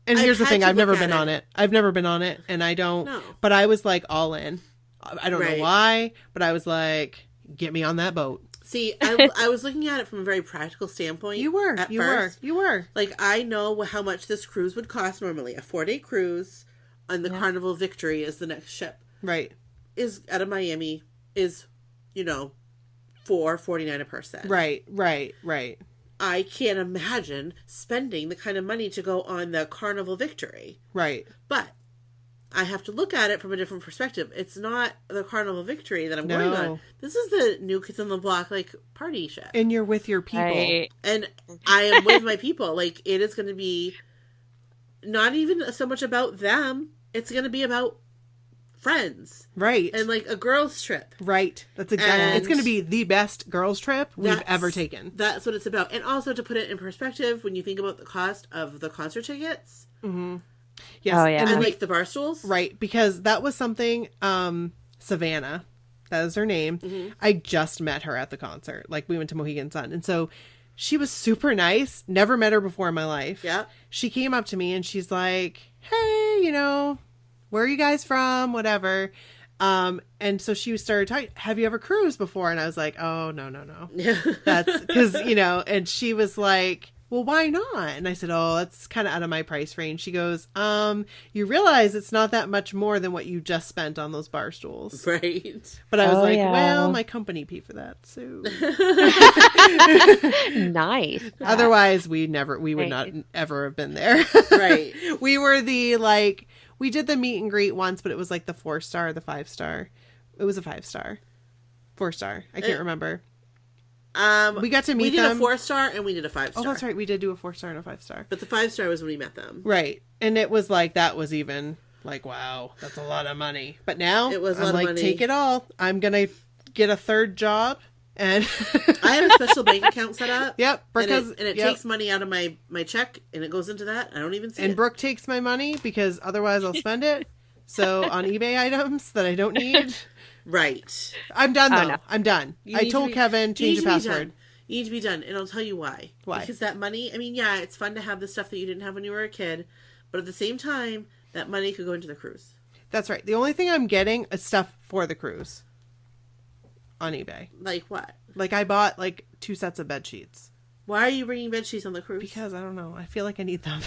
And here's the thing, I've never been on it. I've never been on it, and I don't. No. But I was like all in. I don't know why, but I was like, get me on that boat. See, I was looking at it from a very practical standpoint. You were. Like, I know how much this cruise would cost normally. A 4-day cruise on the Carnival Victory is the next ship. Right. Is out of Miami is, $449 a person. Right. I can't imagine spending the kind of money to go on the Carnival Victory. Right. But I have to look at it from a different perspective. It's not the Carnival Victory that I'm going No. on. This is the New Kids on the Block, like, party shit. And you're with your people. Right. And I am with my people. Like, it is going to be not even so much about them. It's going to be about friends. Right. And, like, a girls' trip. Right. That's exactly. And it's going to be the best girls' trip we've That's- ever taken. That's what it's about. And also, to put it in perspective, when you think about the cost of the concert tickets Mm-hmm. Yes. Oh, yeah. and, we- like, the bar stools. right. Because that was something, Savannah, that is her name. Mm-hmm. I just met her at the concert. Like, we went to Mohegan Sun. And so she was super nice. Never met her before in my life. Yeah. She came up to me and she's like, hey, you know, where are you guys from? Whatever. And so she started talking, have you ever cruised before? And I was like, oh, no. That's because, you know, and she was like, well, why not? And I said, oh, that's kind of out of my price range. She goes, you realize it's not that much more than what you just spent on those bar stools. Right. But I was Oh, like, yeah. well, my company paid for that. So Nice. otherwise we would Right. not ever have been there. Right. We were we did the meet and greet once, but it was like the 4-star, the 5-star. It was a 5-star. 4-star. I can't remember. We got to meet We did them. a 4-star and we did a 5-star. Oh, that's right. We did do a 4-star and a 5-star. But the 5-star was when we met them. Right. And it was like, that was even like, wow, that's a lot of money. But now It was a I'm lot of like, money. take it all. I'm going to get a third job. And I have a special bank account set up. Yep. And it yep. takes money out of my check and it goes into that. I don't even see And it. Brooke takes my money because otherwise I'll spend it. So on eBay items that I don't need. Right. I'm done though. Oh, no. I'm done. You I need to told be- Kevin, you change need the to be password. done. You need to be done. And I'll tell you why. Why? Because that money, I mean, yeah, it's fun to have the stuff that you didn't have when you were a kid. But at the same time, that money could go into the cruise. That's right. The only thing I'm getting is stuff for the cruise on eBay. Like what? Like I bought like 2 sets of bed sheets Why are you bringing bed sheets on the cruise? because I don't know. I feel like I need them.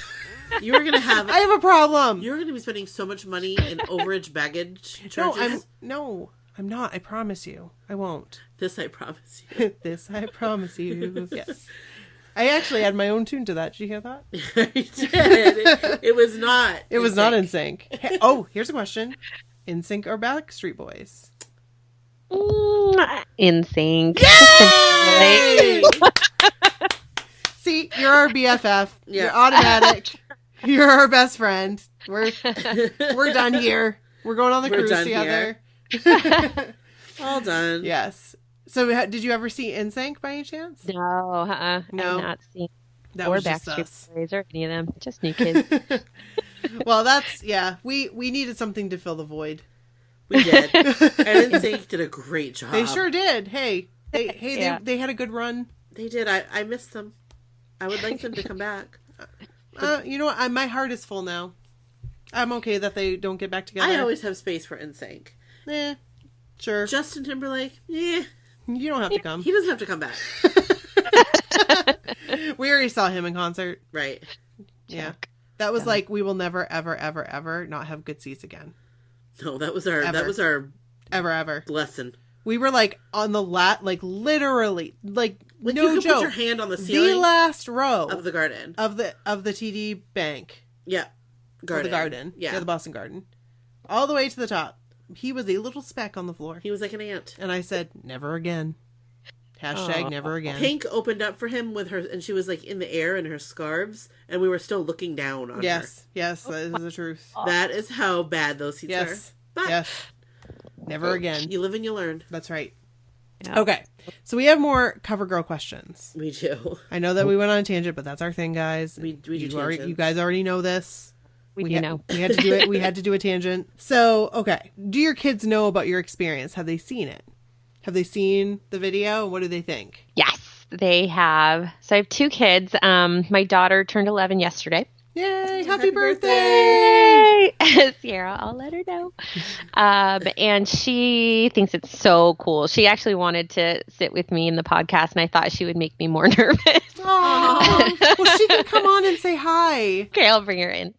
You were going to have... I have a problem. You're going to be spending so much money in overage baggage charges. No, I'm not. I promise you. I won't. This I promise you. This I promise you. Yes. I actually had my own tune to that. Did you hear that? I did. It was not. It was not in sync. Oh, here's a question. In sync or Backstreet Boys? In sync. Yay! See, you're our BFF. Yeah. You're automatic. You're our best friend. We're done here. We're going on the We're cruise done together. All done. Yes. So did you ever see NSYNC by any chance? No, No. I've not seen That or was just Backstreet us. Boys or any of them. Just New Kids. Well, we needed something to fill the void. We did. And NSYNC did a great job. They sure did. Hey, Yeah. they had a good run. They did. I missed them. I would like them to come back. You know what? My heart is full now. I'm okay that they don't get back together. I always have space for NSYNC. Sure. Justin Timberlake, You don't have to come. he doesn't have to come back. We already saw him in concert. Right. Yeah. That was like, we will never, ever, ever, ever not have good seats again. No, that was our Ever, ever. lesson. We were like on the literally, like Like no you could joke. put your hand on the ceiling The last row of the garden. of the TD Bank. Yeah. Garden. The garden. Yeah. The Boston Garden. All the way to the top. He was a little speck on the floor. He was like an ant. And I said, never again. Hashtag never again. Pink opened up for him with her, and she was like in the air in her scarves, and we were still looking down on her. Yes, that is the truth. That is how bad those seats are. But Yes. Never again. you live and you learn. That's right. Yeah. Okay. So we have more cover girl questions. We do. I know that we went on a tangent, but that's our thing, guys. We do you tangents. You guys already know this. We do know. We had to do it. We had to do a tangent. So, okay. Do your kids know about your experience? Have they seen it? Have they seen the video? What do they think? Yes, they have. So I have 2 kids. My daughter turned 11 yesterday. Yay! Happy Happy birthday! Yay! Sierra, I'll let her know. And she thinks it's so cool. She actually wanted to sit with me in the podcast, and I thought she would make me more nervous. Aww. Well, she can come on and say hi. Okay, I'll bring her in.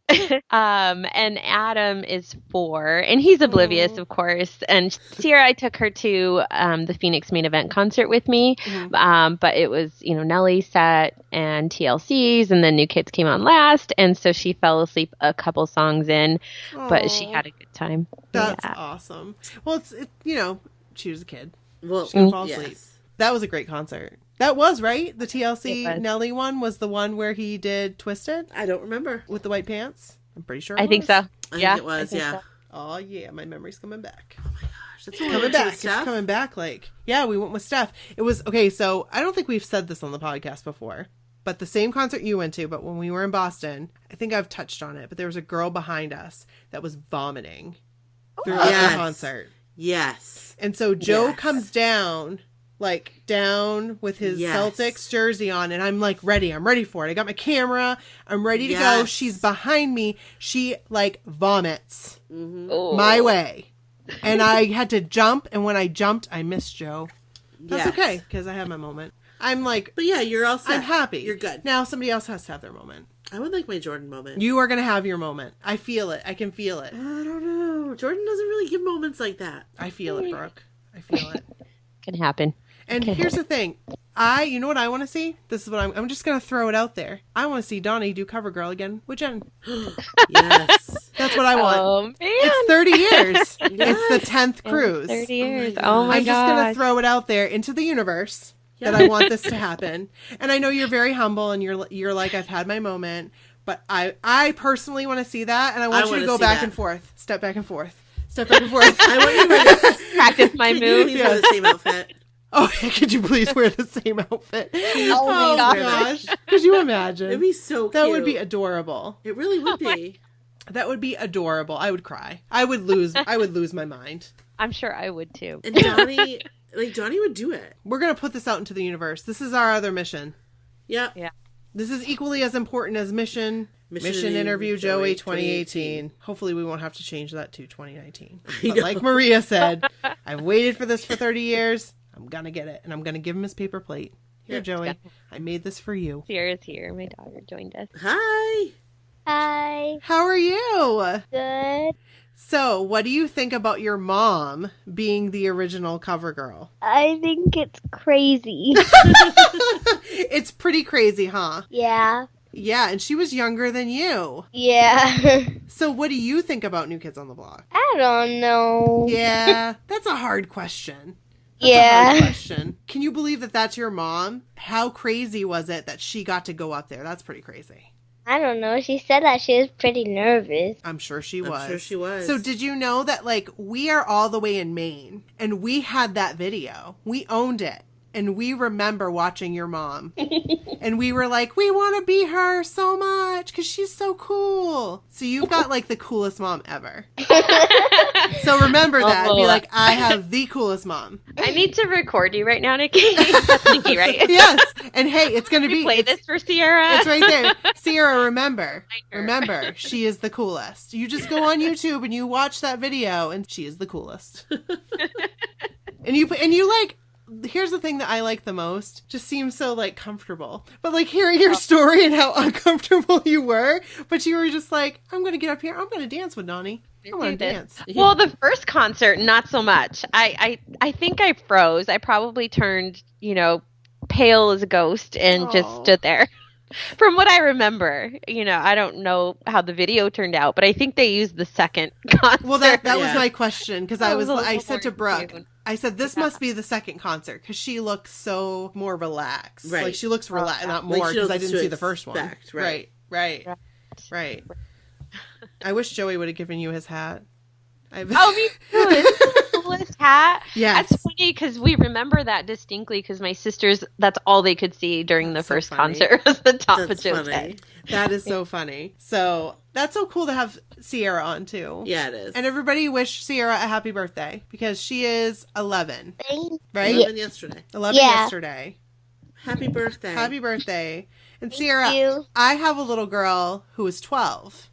And Adam is 4, and he's oblivious, of course. And Sierra, I took her to the Phoenix Main Event concert with me. But it was, Nelly set and TLC's, and then New Kids came on last. And so she fell asleep a couple songs in, but she had a good time. That's awesome. Well, she was a kid. Well, she can fall asleep. That was a great concert. That was, right? The TLC Nelly one was the one where he did Twisted? I don't remember. With the white pants? I'm pretty sure I think so. I think it was, yeah. So. Oh, yeah. My memory's coming back. Oh, my gosh. It's coming back. It's coming back. Yeah, we went with Steph. It was, okay, so I don't think we've said this on the podcast before, but the same concert you went to, but when we were in Boston, I think I've touched on it, but there was a girl behind us that was vomiting throughout the concert. Yes. And so Joe comes down with his Celtics jersey on, and I'm ready. I'm ready for it. I got my camera. I'm ready to go. She's behind me. She vomits my way. And I had to jump, and when I jumped, I missed Joe. That's okay, because I had my moment. I'm but yeah, you're all set. I'm happy. You're good. Now somebody else has to have their moment. I would like my Jordan moment. You are going to have your moment. I feel it. I can feel it. I don't know. Jordan doesn't really give moments like that. I feel it, Brooke. I feel it. Can happen. And here's the thing. You know what I want to see? This is what I'm just going to throw it out there. I want to see Donnie do CoverGirl again with Jen. Yes. That's what I want. Oh, man. It's 30 years. It's the 10th cruise. 30 years. Oh, my God. I'm just going to throw it out there into the universe that I want this to happen. And I know you're very humble and you're like, I've had my moment. But I personally want to see that. And I want you to go back and forth. Step back and forth. Step back and forth. I want you to practice my move. Please wear the same outfit. Oh, could you please wear the same outfit? Oh my gosh. Could you imagine? It'd be so cute. That would be adorable. It really would be. That would be adorable. I would cry. I would lose my mind. I'm sure I would too. And Donnie would do it. We're going to put this out into the universe. This is our other mission. Yeah. This is equally as important as Mission Interview Joey 2018. Hopefully we won't have to change that to 2019. But like Maria said, I've waited for this for 30 years. I'm going to get it. And I'm going to give him his paper plate. Here, Joey. I made this for you. Sierra's here. My daughter joined us. Hi. Hi. How are you? Good. So, what do you think about your mom being the original cover girl? I think it's crazy. It's pretty crazy, huh? Yeah. Yeah, and she was younger than you. Yeah. So what do you think about New Kids on the Block? I don't know. Yeah, that's a hard question. Hard question. Can you believe that that's your mom? How crazy was it that she got to go up there? That's pretty crazy. I don't know. She said that she was pretty nervous. I'm sure she was. I'm sure she was. So did you know that, we are all the way in Maine, and we had that video. We owned it. And we remember watching your mom. And we were like, we want to be her so much because she's so cool. So you've got the coolest mom ever. So remember that. Be like, I have the coolest mom. I need to record you right now, Nikki. That's Nikki, right? Yes. And hey, it's going to be. Play this for Sierra. It's right there. Sierra, remember. Remember, she is the coolest. You just go on YouTube and you watch that video and she is the coolest. And you here's the thing that I like the most. Just seems so comfortable. But hearing your story and how uncomfortable you were, but you were just like, I'm going to get up here. I'm going to dance with Donnie. I want to dance. Well, the first concert, not so much. I think I froze. I probably turned, pale as a ghost and just stood there. From what I remember, I don't know how the video turned out, but I think they used the second concert. Well, that was my question because I said to Brooke, I said, this must be the second concert because she looks so more relaxed. Right. She looks relaxed, not more because I didn't see the first one. Right. I wish Joey would have given you his hat. Me too. It's the coolest hat. Yes. That's funny because we remember that distinctly because my sisters, that's all they could see during the first concert was the top of Joe's head. That is so funny. So that's so cool to have Sierra on too. Yeah, it is. And everybody wish Sierra a happy birthday because she is 11. Right? 11 yesterday. 11 yesterday. Happy birthday. Happy birthday. And Sierra, I have a little girl who is 12.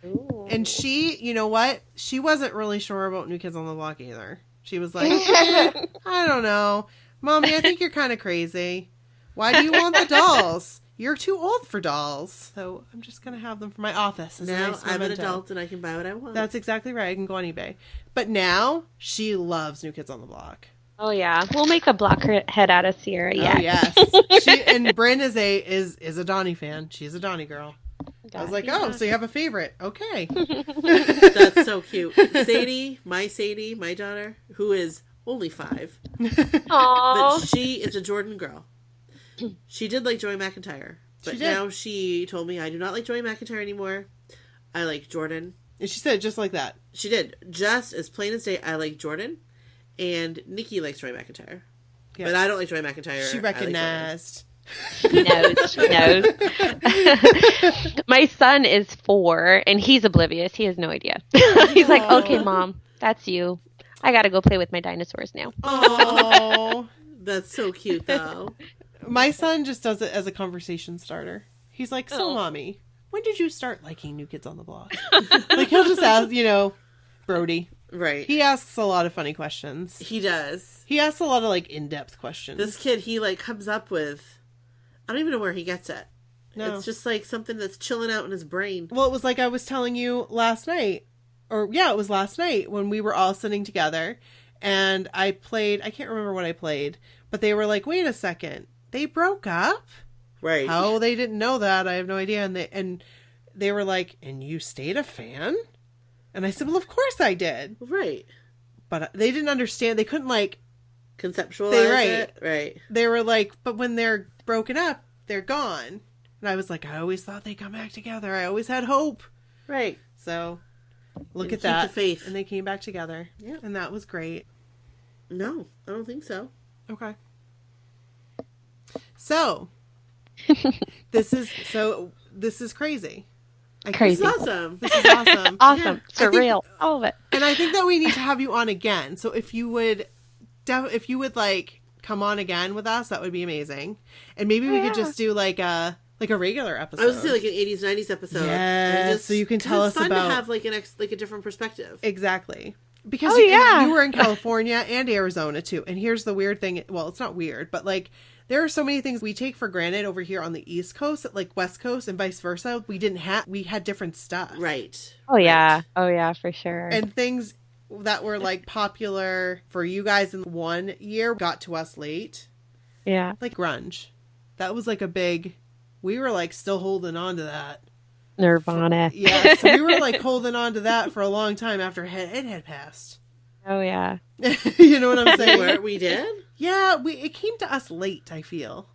Ooh. And she, you know what? She wasn't really sure about New Kids on the Block either. She was like, I don't know. Mommy, I think you're kind of crazy. Why do you want the dolls? you're too old for dolls. So I'm just going to have them for my office. As a Now nice I'm an memento. adult and I can buy what I want. That's exactly right. I can go on eBay. But now she loves New Kids on the Block. Oh yeah, we'll make a blockhead out of Sierra. Yeah. Oh yes. And Bryn is a Donnie fan. She's a Donnie girl. I was like, oh, so you have a favorite? Okay. That's so cute. Sadie, my daughter, who is only 5, Aww. but she is a Jordan girl. She did like Joey McIntyre, but She did. now she told me I do not like Joey McIntyre anymore. I like Jordan. And she said it just like that. She did, just as plain as day. I like Jordan, and Nikki likes Joey McIntyre, Yeah. but I don't like Joey McIntyre. She I like recognized. She knows. She knows. My son is 4, and he's oblivious. He has no idea. He's like, okay, Mom, that's you. I got to go play with my dinosaurs now. Oh. That's so cute, though. My son just does it as a conversation starter. He's like, so Oh. Mommy, when did you start liking New Kids on the Block? Like, he'll just ask, Brody. Right. He asks a lot of funny questions. He does. He asks a lot of, like, in-depth questions. This kid, he, like, comes up with... I don't even know where he gets it. No. It's just, like, something that's chilling out in his brain. Well, it was like I was telling you last night. It was last night when we were all sitting together. And I can't remember what I played. But they were like, wait a second. They broke up? Right. How they didn't know that, I have no idea. And they were like, and you stayed a fan? And I said, well, of course I did. Right. But they didn't understand. They couldn't, like... Conceptualize Right. it. Right. They were like, but when they're broken up, they're gone. And I was like, I always thought they'd come back together. I always had hope. Right. So, look And at keep that. the faith. And they came back together. Yeah. And that was great. No, I don't think so. Okay. So, this is crazy. Crazy. This is awesome. This is awesome. Awesome. I think- Surreal. All of it. And I think that we need to have you on again. So if you would like come on again with us, that would be amazing. And maybe we could just do like a regular episode. I was saying like an 80s, 90s episode. Yes, And so you can tell it's us fun about- to have like a different perspective. Exactly. Because Oh, yeah. you were in California and Arizona too. And here's the weird thing. Well, it's not weird, but like there are so many things we take for granted over here on the East Coast, like West Coast and vice versa. We had different stuff. Right. Oh yeah. Oh yeah, for sure. And things that were like popular for you guys in one year got to us late. yeah. Like grunge. That was like we were like still holding on to that. Nirvana. Yeah, so we were like holding on to that for a long time after it had passed. Oh yeah. You know what I'm saying? Where we did? Yeah, it came to us late, I feel.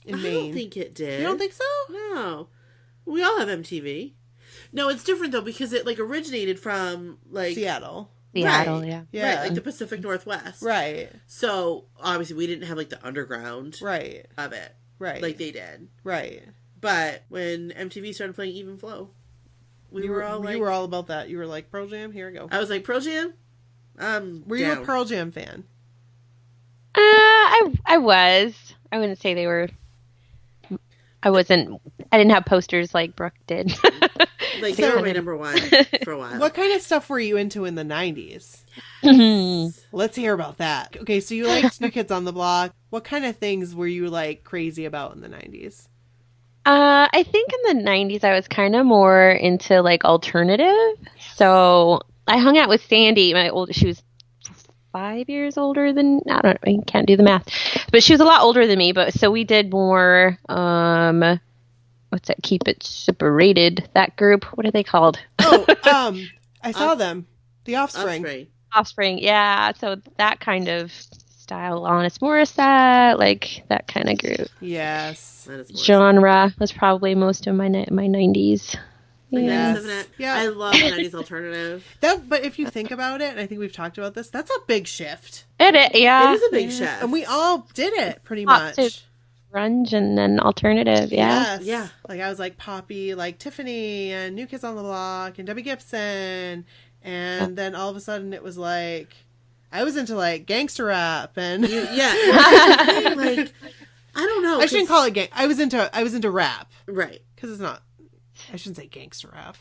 In I Maine. don't think it did. You don't think so? No. We all have MTV. No, it's different though because it like originated from like Seattle. Seattle, Right. yeah. Yeah. Right, like the Pacific Northwest. Right. So obviously we didn't have like the underground Right. of it Right. like they did. Right. But when MTV started playing Even Flow, we were all like, you were all about that. You were like, Pearl Jam, here we go. I was like, Pearl Jam? Were you a Pearl Jam fan? I was. I wouldn't say they were. I didn't have posters like Brooke did. Like, they were my number one for a while. What kind of stuff were you into in the 90s? Let's hear about that. Okay, so you liked New Kids on the Block. What kind of things were you like crazy about in the 90s? I think in the 90s I was kind of more into like alternative. So I hung out with Sandy, she was 5 years older than, I can't do the math, but she was a lot older than me. But so we did more, what's that? Keep It Separated, that group. What are they called? Oh, I saw them. The Offspring. Offspring. Yeah. So that kind of style, Alanis Morissette, like that kind of group. Yes. That is more Genre was probably most of my 90s. like Yeah. 97. Yeah. I love 90s alternative. But if you think about it, and I think we've talked about this, that's a big shift. Yeah. It is a big shift. And we all did it pretty Pop much. too. Grunge and then alternative. Yeah. Yes. Yeah. Like I was like Poppy, like Tiffany and New Kids on the Block and Debbie Gibson. And then all of a sudden it was like, I was into like gangster rap and Yeah. Like, I don't know. I shouldn't call it gang. I was into rap Right. because it's not. I shouldn't say gangster rap.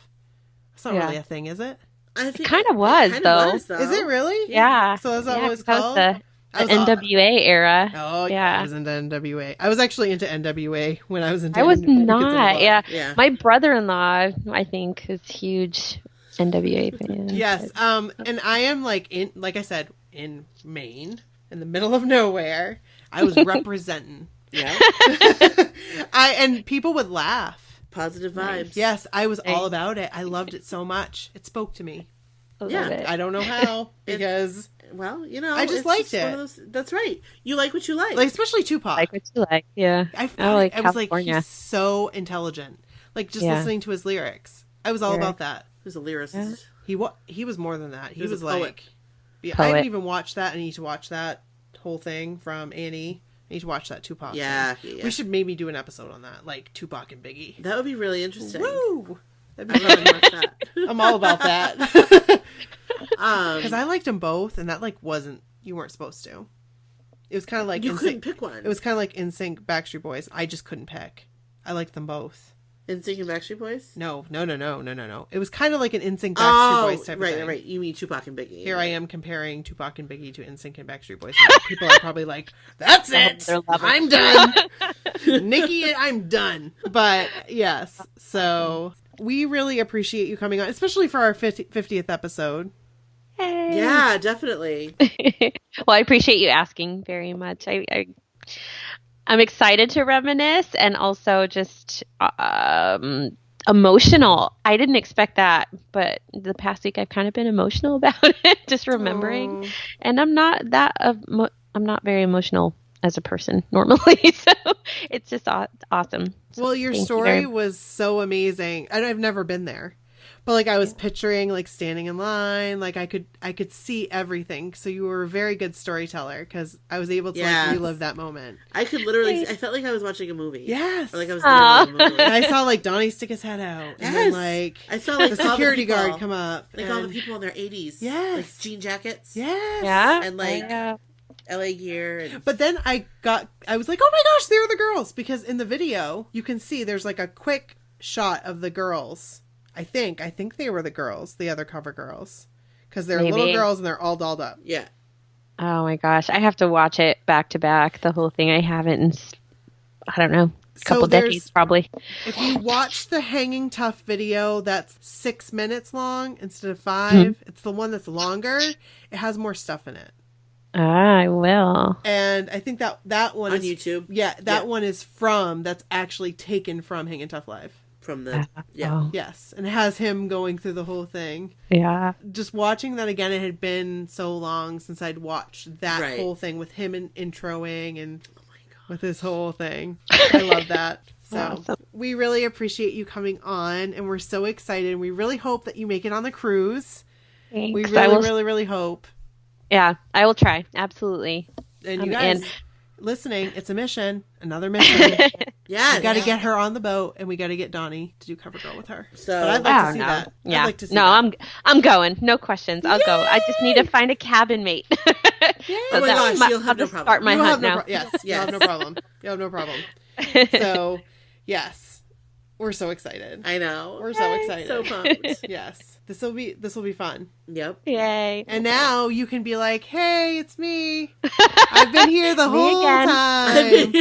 It's not Yeah. really a thing, is it? I think It kind of was, kinda though. was, though. Is it really? Yeah. So is that Yeah, what it's 'cause called? that was I The was NWA era. Oh, Yeah. I was into NWA. I was actually into NWA when I was into I was New Kids on the not. Block. Yeah. Yeah. My brother-in-law, I think, is huge NWA fan. Yes. And I am like I said, in Maine, in the middle of nowhere. I was representing. Yeah. And people would laugh. Positive vibes. Yes, I was all about it. I loved it so much. It spoke to me. I love Yeah. it. I don't know how because Well, I just liked one it. of those, that's right. You like what you like. like especially Tupac. Like what you like. Yeah. I like was like California. he's so intelligent. Like just Yeah. listening to his lyrics. I was all Yeah. about that. Who's a lyricist? He was more than that. He was was a like poet. Yeah, I Poet. haven't even watched that. I need to watch that whole thing from Annie. I need to watch that Tupac. Yeah, thing. yeah. We should maybe do an episode on that, like Tupac and Biggie. That would be really interesting. Woo! That'd I be love fun. to watch that. I'm all about that. Because Um, I liked them both, and that like wasn't you weren't supposed to. It was kind of like you couldn't NSYNC. pick one. It was kind of like NSYNC, Backstreet Boys. I just couldn't pick. I liked them both. NSYNC and Backstreet Boys. No. It was kind of like an NSYNC, Backstreet Boys type of thing. right. You mean Tupac and Biggie? Here I am comparing Tupac and Biggie to NSYNC and Backstreet Boys. And people are probably like, "That's it, Their level. I'm done." Nikki, I'm done. But yes, so we really appreciate you coming on, especially for our 50th episode. Hey. Yeah, definitely. Well, I appreciate you asking very much. I'm excited to reminisce and also just emotional. I didn't expect that, but the past week I've kind of been emotional about it, just remembering. Oh. And I'm not I'm not very emotional as a person normally, so it's just awesome. So Well, your thank you story very- was so amazing. I've never been there. But like I was picturing like standing in line, like I could see everything. So you were a very good storyteller because I was able to Yes. like relive that moment. I could literally. I felt like I was watching a movie. Yes. Or like I was in the middle of a movie. And I saw like Donnie stick his head out, and then Yes. like I saw like the all security people, guard come up, like all the and- people in their 80s. Yes. Like jean jackets. Yes. Yeah. And like Yeah. LA gear. And But then I was like, oh my gosh, they're the girls, because in the video you can see there's like a quick shot of the girls. I think they were the girls, the other cover girls, because they're Maybe. little girls and they're all dolled up. yeah. Oh my gosh, I have to watch it back to back. The whole thing. I haven't in I don't know, a couple decades probably. If you watch the Hanging Tough video that's 6 minutes long instead of 5, it's the one that's longer. It has more stuff in it. I will. And I think that one On is YouTube. Yeah, that Yeah. one is that's actually taken from Hangin' Tough Live. From the yeah. Oh, Yes, and it has him going through the whole thing. yeah. Just watching that again, it had been so long since I'd watched that Right. whole thing with him introing and Oh my god. with his whole thing. I love that. So Awesome. we really appreciate you coming on, and we're so excited. We really hope that you make it on the cruise. Thanks. We I really, will, really, really hope. yeah, I will try. Absolutely. And you And- guys listening, it's a mission, another mission. Yeah. We got to get her on the boat, and we got to get Donnie to do cover girl with her. So But I'd like Oh, to see no. that. Yeah. I'd like to see no, that. I'm going. No questions. I'll go. I just need to find a cabin mate. Yay. Oh my gosh, you'll have I'll no just problem. start my You'll hunt have no now. yes, you'll have no Yes. problem. You'll have no problem. So, yes, we're so excited. I know. We're so excited. So pumped. Yes, this will be fun. Yep. Yay. And now you can be like, "Hey, it's me. I've been here the Me whole again. time."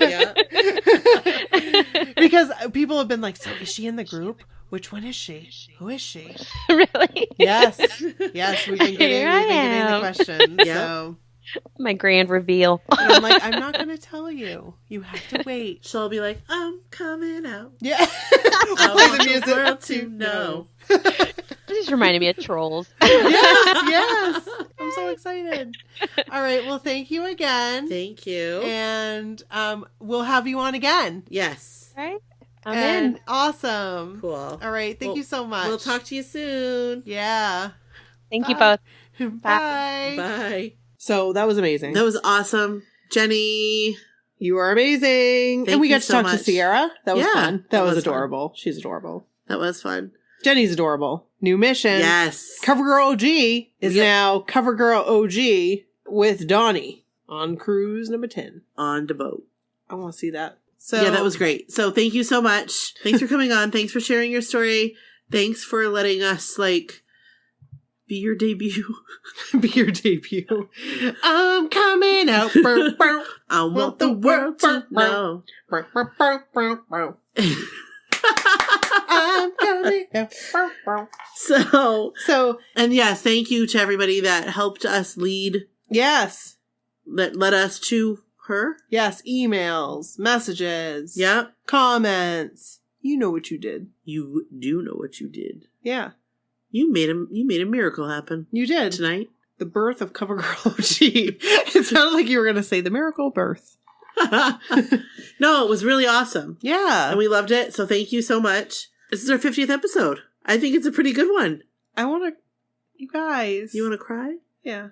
Yeah. Because people have been like, "So is she in the group? Which one is she? Who is she?" Really? Yes, yes, we've been getting, Here I the am. questions. Yeah. So My grand reveal. and I'm like, I'm not going to tell you. You have to wait. She'll be like, I'm coming out. Yeah. I We'll play want the the music world to know. This just reminded me of Trolls. Yes. I'm so excited. All right. Well, thank you again. Thank you. And we'll have you on again. Yes. Right? I'm And in. awesome. Cool. All right. Thank Well, you so much. We'll talk to you soon. Yeah. Thank you Bye. both. Bye. Bye. So that was amazing. That was awesome. Jenny. You are amazing. Thank and we you got to so talk much. to Sierra. That was Yeah, fun. That that was was fun. adorable. She's adorable. That was fun. Jenny's adorable. New mission. Yes. CoverGirl OG is Yep. now CoverGirl OG with Donnie on cruise number 10. On the boat. I want to see that. So Yeah, that was great. So thank you so much. Thanks for coming on. Thanks for sharing your story. Thanks for letting us be Be your debut. Be your debut. I'm coming out. Burr, burr. I want the world to know. Burr, burr, burr, burr, burr. I'm coming out. Burr, burr. So, and yes, thank you to everybody that helped us lead. Yes. That led us to her. Yes, emails, messages. Yep. Comments. You know what you did. You do know what you did. Yeah. You made a miracle happen. You did. Tonight. The birth of CoverGirl OG. It sounded like you were going to say the miracle birth. No, it was really awesome. Yeah. And we loved it. So thank you so much. This is our 50th episode. I think it's a pretty good one. I want to, you guys. You want to cry? Yeah.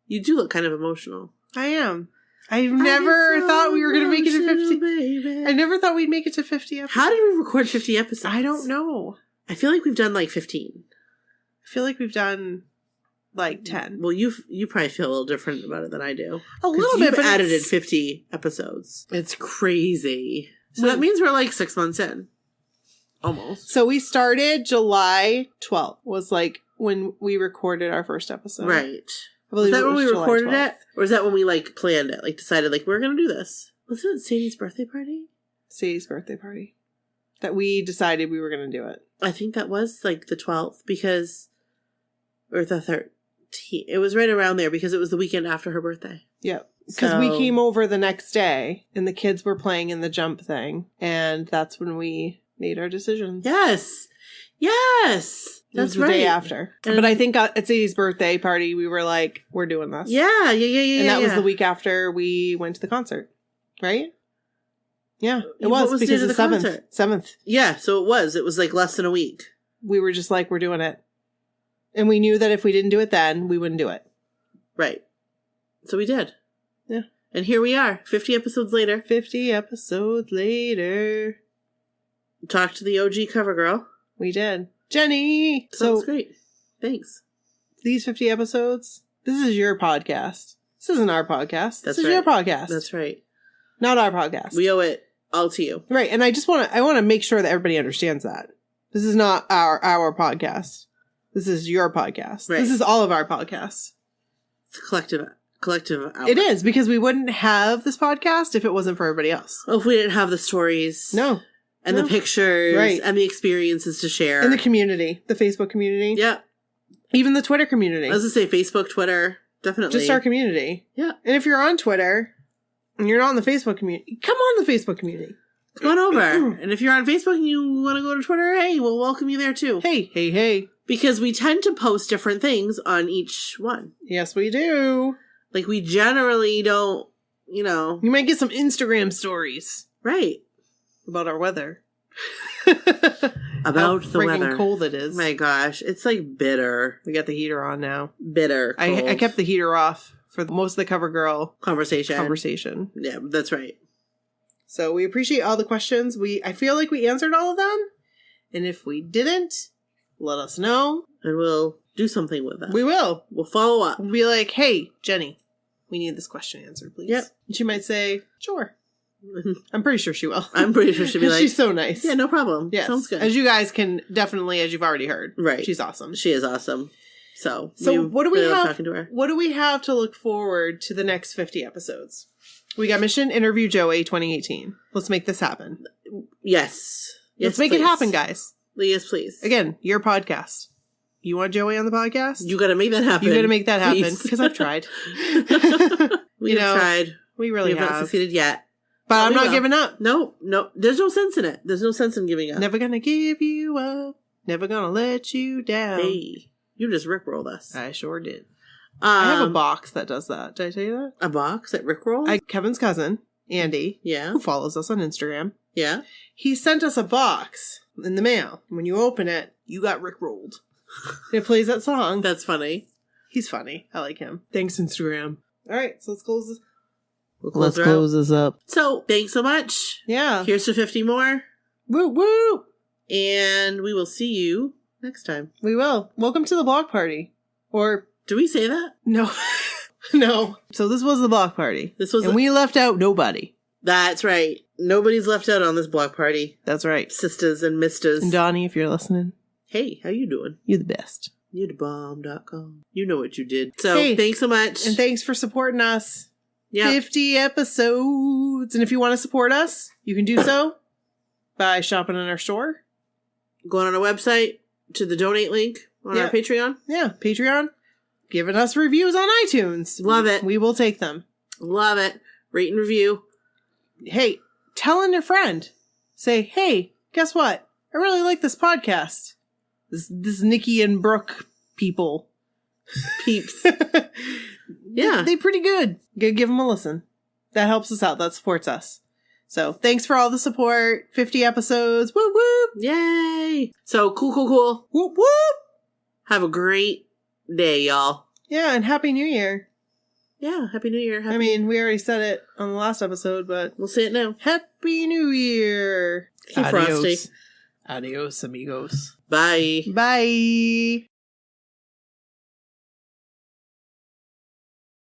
You do look kind of emotional. I am. I've never thought we were going to make it to 50. Baby. I never thought we'd make it to 50 episodes. How did we record 50 episodes? I don't know. I feel like we've done like 15. I feel like we've done like 10. Well, you probably feel a little different about it than I do. A little bit, You've but edited 50 episodes. It's crazy. So that means we're like 6 months in. Almost. So we started July 12th was like when we recorded our first episode. Right. I believe Was that it when we July recorded 12th. it? Or was that when we like planned it? Like decided like we're going to do this? Was it Sadie's birthday party? Sadie's birthday party. That we decided we were going to do it. I think that was like the 12th because, or the 13th. It was right around there because it was the weekend after her birthday. Yep. Because we came over the next day and the kids were playing in the jump thing. And that's when we made our decisions. Yes. Yes. It was That's the right. day after. But I think at Sadie's birthday party, we were like, we're doing this. Yeah. And that was the week after we went to the concert. Right? Yeah. It What was was because due to the the 7th. concert? 7th. Yeah. So it was. It was like less than a week. We were just like, we're doing it. And we knew that if we didn't do it then, we wouldn't do it. Right. So we did. Yeah. And here we are, 50 episodes later. 50 episodes later. Talked to the OG cover girl. We did. Jenny! So that's great. Thanks. These 50 episodes, this is your podcast. This isn't our podcast. That's this is right. your podcast. That's right. Not our podcast. We owe it all to you. Right. And I want to make sure that everybody understands that. This is not our podcast. This is your podcast. Right. This is all of our podcasts. It's a collective outlet. It is, because we wouldn't have this podcast if it wasn't for everybody else. Oh, if we didn't have the stories. No. And the pictures. Right. And the experiences to share. In the community. The Facebook community. Yeah. Even the Twitter community. I was going to say Facebook, Twitter. Definitely. Just our community. Yeah. And if you're on Twitter and you're not on the Facebook community, come on the Facebook community. Come on over. And if you're on Facebook and you want to go to Twitter, hey, we'll welcome you there too. Hey. Because we tend to post different things on each one. Yes, we do. Like, we generally don't, you know. You might get some Instagram stories. Right. About our weather. About How the freaking weather. cold it is. My gosh. It's like bitter. We got the heater on now. Bitter cold. I kept the heater off for most of the CoverGirl conversation. Yeah, that's right. So we appreciate all the questions. I feel like we answered all of them. And if we didn't, let us know. And we'll do something with them. We will. We'll follow up. We'll be like, hey, Jenny, we need this question answered, please. Yep. And she might say, sure. I'm pretty sure she will. I'm pretty sure she'll be like, she's so nice. Yeah, no problem. Yes. Sounds good. As you guys can definitely, as you've already heard. Right. She's awesome. She is awesome. So what do we really love have? talking to her. What do we have to look forward to the next 50 episodes? We got Mission Interview Joey 2018. Let's make this happen. Yes. Let's make it happen, guys. Yes, please. Again, your podcast. You want Joey on the podcast? You got to make that happen. You got to make that happen, Please. because I've tried. We've tried. We really we haven't have. succeeded yet. But I'm we not will. giving up. No. There's no sense in it. There's no sense in giving up. Never gonna give you up. Never gonna let you down. Hey, you just rickrolled us. I sure did. I have a box that does that. Did I tell you that? A box that rickrolled? Kevin's cousin, Andy, Yeah. who follows us on Instagram, Yeah. he sent us a box in the mail. When you open it, you got rickrolled. It plays that song. That's funny. He's funny. I like him. Thanks, Instagram. All right, so let's close this. Let's close this up. So, thanks so much. Yeah. Here's to 50 more. Woo woo. And we will see you next time. We will. Welcome to the block party. Or Do we say that? no. No. So this was the block party. And we left out nobody. That's right. Nobody's left out on this block party. That's right. Sisters and misters. And Donnie, if you're listening, Hey, how you doing? you're the best. You'debomb.com. You know what you did. So Hey, thanks so much. And thanks for supporting us. Yeah. 50 episodes. And if you want to support us, you can do so by shopping in our store. Going on our website to the donate link on our Patreon. Yeah, Patreon. Giving us reviews on iTunes. Love it. We will take them. Love it. Rate and review. Hey, telling a friend. Say, hey, guess what? I really like this podcast. This Nikki and Brooke people. Peeps. Yeah. They pretty good. Give them a listen. That helps us out. That supports us. So thanks for all the support. 50 episodes. Whoop whoop. Yay. So cool. Whoop whoop. Have a great day, y'all. Yeah, and Happy New Year. Yeah, Happy New Year. I mean, we already said it on the last episode, but We'll say it now. Happy New Year. Hey, Frosty. Adios, amigos. Bye. Bye.